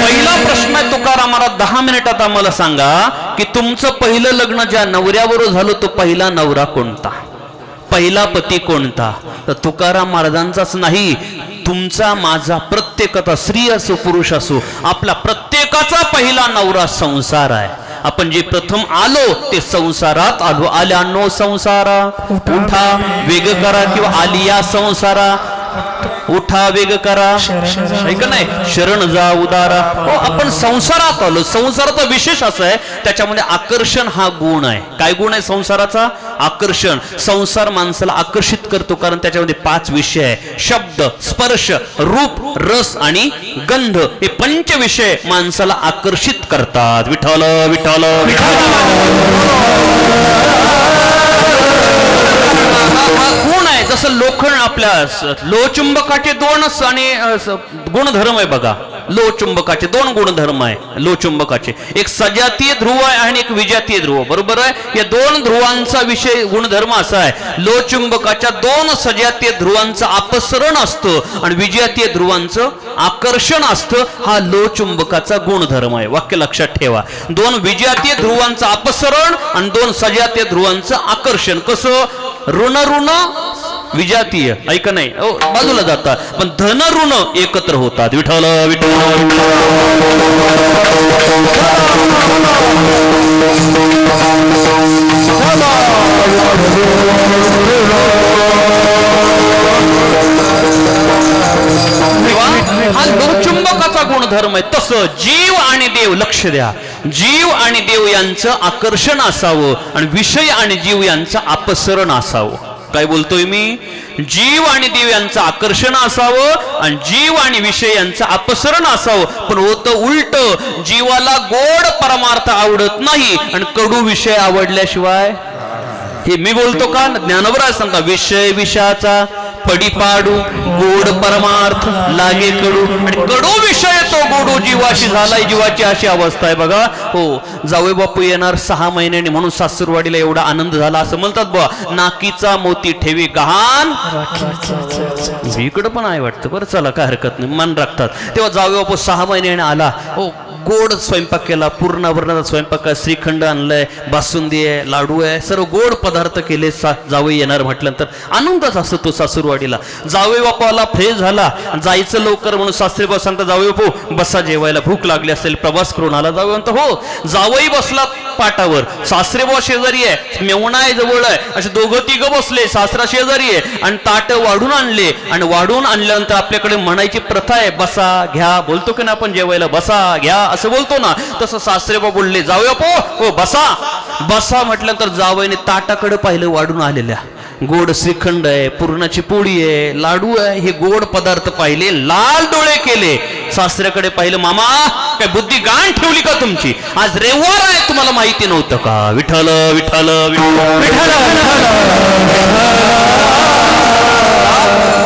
पहिला प्रश्न आहे तुकाराम महाराज 10 मिनिटात आम्हाला सांगा की तुमचं पहिलं लग्न ज्या नवऱ्याबरोबर झालं तो पहिला नवरा कोणता, पहिला पती कोणता? तर तुकाराम महाराजांचाच नाही, तुमचा माझा प्रत्येकाचा, स्त्री असो पुरुष असो, आपला प्रत्येकाचा पहिला नवरा संसार आहे. आपण जे प्रथम आलो ते संसारात आलो. आल्यानो संसारा उठा वेग करा, किंवा आलिया संसारा उठा वेग करा, ऐक नाही, शरण जा उदारा. हो, आपण संसारात आलो. संसाराचा विशेष असा आहे त्याच्यामध्ये आकर्षण हा गुण आहे. काय गुण आहे संसाराचा? आकर्षण. संसार माणसाला आकर्षित करतो कारण त्याच्यामध्ये 5 विषय आहे. शब्द, स्पर्श, रूप, रस आणि गंध हे 5 विषय माणसाला आकर्षित करतात. विठ्ठल विठ्ठल हा गुण आहे. जसं लोखंड, आपल्या लोहचुंबकाचे 2 आणि गुणधर्म आहे बघा. लोहचुंबकाचे 2 गुणधर्म आहे. लोहचुंबकाचे एक सजातीय ध्रुव आहे आणि एक विजातीय ध्रुव, बरोबर आहे. या 2 ध्रुवांचा विषय गुणधर्म असा आहे, लोहचुंबकाच्या 2 सजातीय ध्रुवांचं अपसरण असतं आणि विजातीय ध्रुवांचं आकर्षण असतं. हा लोहचुंबकाचा गुणधर्म आहे. वाक्य लक्षात ठेवा. 2 विजातीय ध्रुवांचं अपसरण आणि 2 सजातीय ध्रुवांचं आकर्षण. कसं? ऋण ऋण विजातीय, ऐक नाही, बाजूला जातात, पण धन ऋण एकत्र होतात. विठ्ठल विठ्ठल हा लोहचुंबकाचा गुणधर्म आहे. तसं जीव आणि देव, लक्ष द्या, जीव आणि देव यांचं आकर्षण असावं आणि विषय आणि जीव यांचं अपसरण असावं. काय बोलतोय मी? जीव आणि देव यांचं आकर्षण असावं आणि जीव आणि विषय यांचं अपसरण असावं. पण होतं उलट, जीवाला गोड परमार्थ आवडत नाही आणि कडू विषय आवडल्याशिवाय. हे मी बोलतो का? ज्ञानोबराज सांगता विषय विषयाचा पडी पाडू गोड परमार्थ लागे कडू, आणि कडू विषय तो गोडू जीवाशी झालाय, जीवाची अशी अवस्था आहे बघा. हो, जावई बापू येणार 6 महिन्यांनी म्हणून सासूरवाडीला एवढा आनंद झाला असं म्हणतात बुवा. नाकीचा मोती ठेवी गहाण इकडं पण आहे वाटतं. बरं चला काय हरकत नाही, मन राखतात. तेव्हा जावई बापू 6 महिन्याने आला. हो, गोड स्वयंपाक केला, पूर्ण वर्णाचा स्वयंपाक आहे, श्रीखंड आणलंय, बासुंदी आहे, लाडू आहे, सर्व गोड पदार्थ केले. जावई येणार म्हटल्यानंतर आनंदच असतो तो सासूरवाडीला. जावई बापाला फ्रेश झाला, जायचं लवकर म्हणून सासरे बाप सांगता जावई बापू बसा जेवायला, भूक लागली असेल, प्रवास करून आला. जावई म्हणतो हो. जावई बसला पाटावर, सासरे बाप शेजारी आहे, मेवणा आहे जवळ आहे, असे दोघं तिघं बसले, सासरा शेजारी आहे, आणि ताट वाढून आणले. आणि वाढून आणल्यानंतर आपल्याकडे म्हणायची प्रथा आहे, बसा घ्या, बोलतो की ना आपण जेवायला, बसा घ्या असं बोलतो ना, तसं सासरे बाप बोलले जावई बापू हो बसा. बसा म्हटल्यानंतर जावईने ताटाकडे पाहिलं, वाढून आलेल्या गोड श्रीखंड आहे, पुरणाची पोळी आहे, लाडू आहे, हे गोड पदार्थ पाहिले, लाल डोळे केले. सासऱ्याकडे पाहिलं, मामा काय बुद्धी गाण ठेवली का तुमची? आज रविवार आहे, तुम्हाला माहिती नव्हतं का? विठ्ठल विठ्ठल विठ्ठल.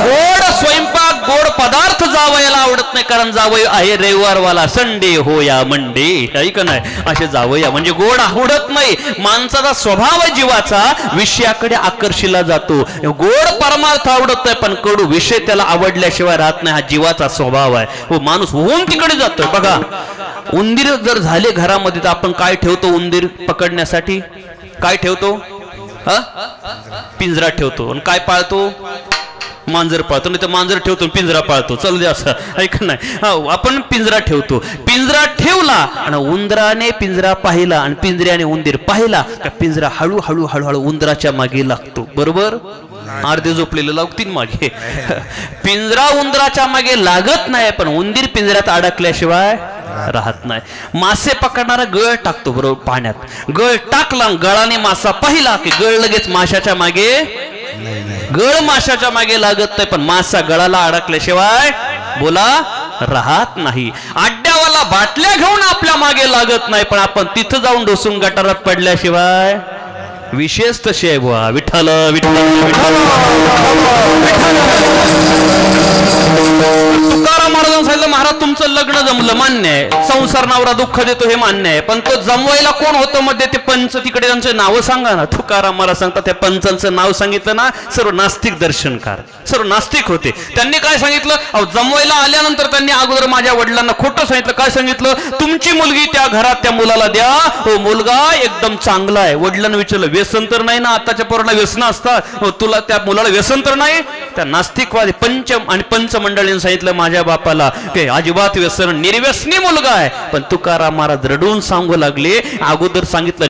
गोड स्वयंपाक गोड पदार्थ जावयाला आवडत नाही, कारण जावई आहे रविवारवाला, संडे हो या मंडे, ऐक नाही असे जावया म्हणजे गोड आवडत नाही. माणसाचा स्वभाव आहे जीवाचा विषयाकडे आकर्षिला जातो. गोड परमार्थ आवडत नाही, पण कडू विषय त्याला आवडल्याशिवाय राहत नाही, हा जीवाचा स्वभाव आहे. हो, माणूस होऊन तिकडे जातोय बघा. उंदीर जर झाले घरामध्ये तर आपण काय ठेवतो? उंदीर पकडण्यासाठी काय ठेवतो? पिंजरा ठेवतो. आणि काय पाळतो? मांजर पाळतो. नाही तर मांजर ठेवतो पिंजरा पाळतो, चल दे असं, ऐक नाही. आपण पिंजरा ठेवतो. पिंजरा ठेवला आणि उंदराने पिंजरा पाहिला आणि पिंजऱ्याने उंदीर पाहिला का पिंजरा हळूहळू हळूहळू उंदराच्या मागे लागतो. बरोबर? अर्धे झोपलेले लागतील मागे. पिंजरा उंदराच्या मागे लागत नाही, पण उंदीर पिंजऱ्यात अडकल्याशिवाय राहत नाही. मासे पकडणारा गळ टाकतो बरोबर पाण्यात. गळ टाकला, गळाने मासा पाहिला की गळ लगेच माशाच्या मागे, गळ माशाच्या मागे लागत नाही, पण मासा गळाला अडकल्याशिवाय बोला राहत नाही. आड्यावाला बाटल्या घेऊन आपल्या मागे लागत नाही, पण आपण तिथं जाऊन ढोसून गटारात पडल्याशिवाय विशेष तशी आहे बुवा. विठ्ठल विठ्ठल विठ्ठल. तुकाराम महाराजांनी सांगितलं, महाराज तुमचं लग्न जमलं मान्य आहे, संसार नवरा दुःख देतो हे मान्य आहे, पण तो जमवायला कोण होतं मध्ये? ते पंच, तिकडे त्यांचं नाव सांगा ना. तुकाराम महाराज सांगतात त्या पंचांचं नाव सांगितलं ना, सर्व नास्तिक दर्शनकार, सर्व नास्तिक होते. त्यांनी काय सांगितलं? जमवायला आल्यानंतर त्यांनी अगोदर माझ्या वडिलांना खोटं सांगितलं. काय सांगितलं? तुमची मुलगी त्या घरात त्या मुलाला द्या, हो मुलगा एकदम चांगला आहे. वडिलांना विचारलं, व्यसन तर नाही ना? आताच्या पोराला व्यसन असतात, हो तुला त्या मुलाला व्यसन तर नाही? त्या नास्तिकवादी पंच आणि पंच मंडळींनी सांगितलं माझ्या बापाला की अजिबात व्यसन, निर्व्यसनी मुलगा आहे. पण तुकाराम महाराज रडून सांगू लागले, अगोदर सांगितलं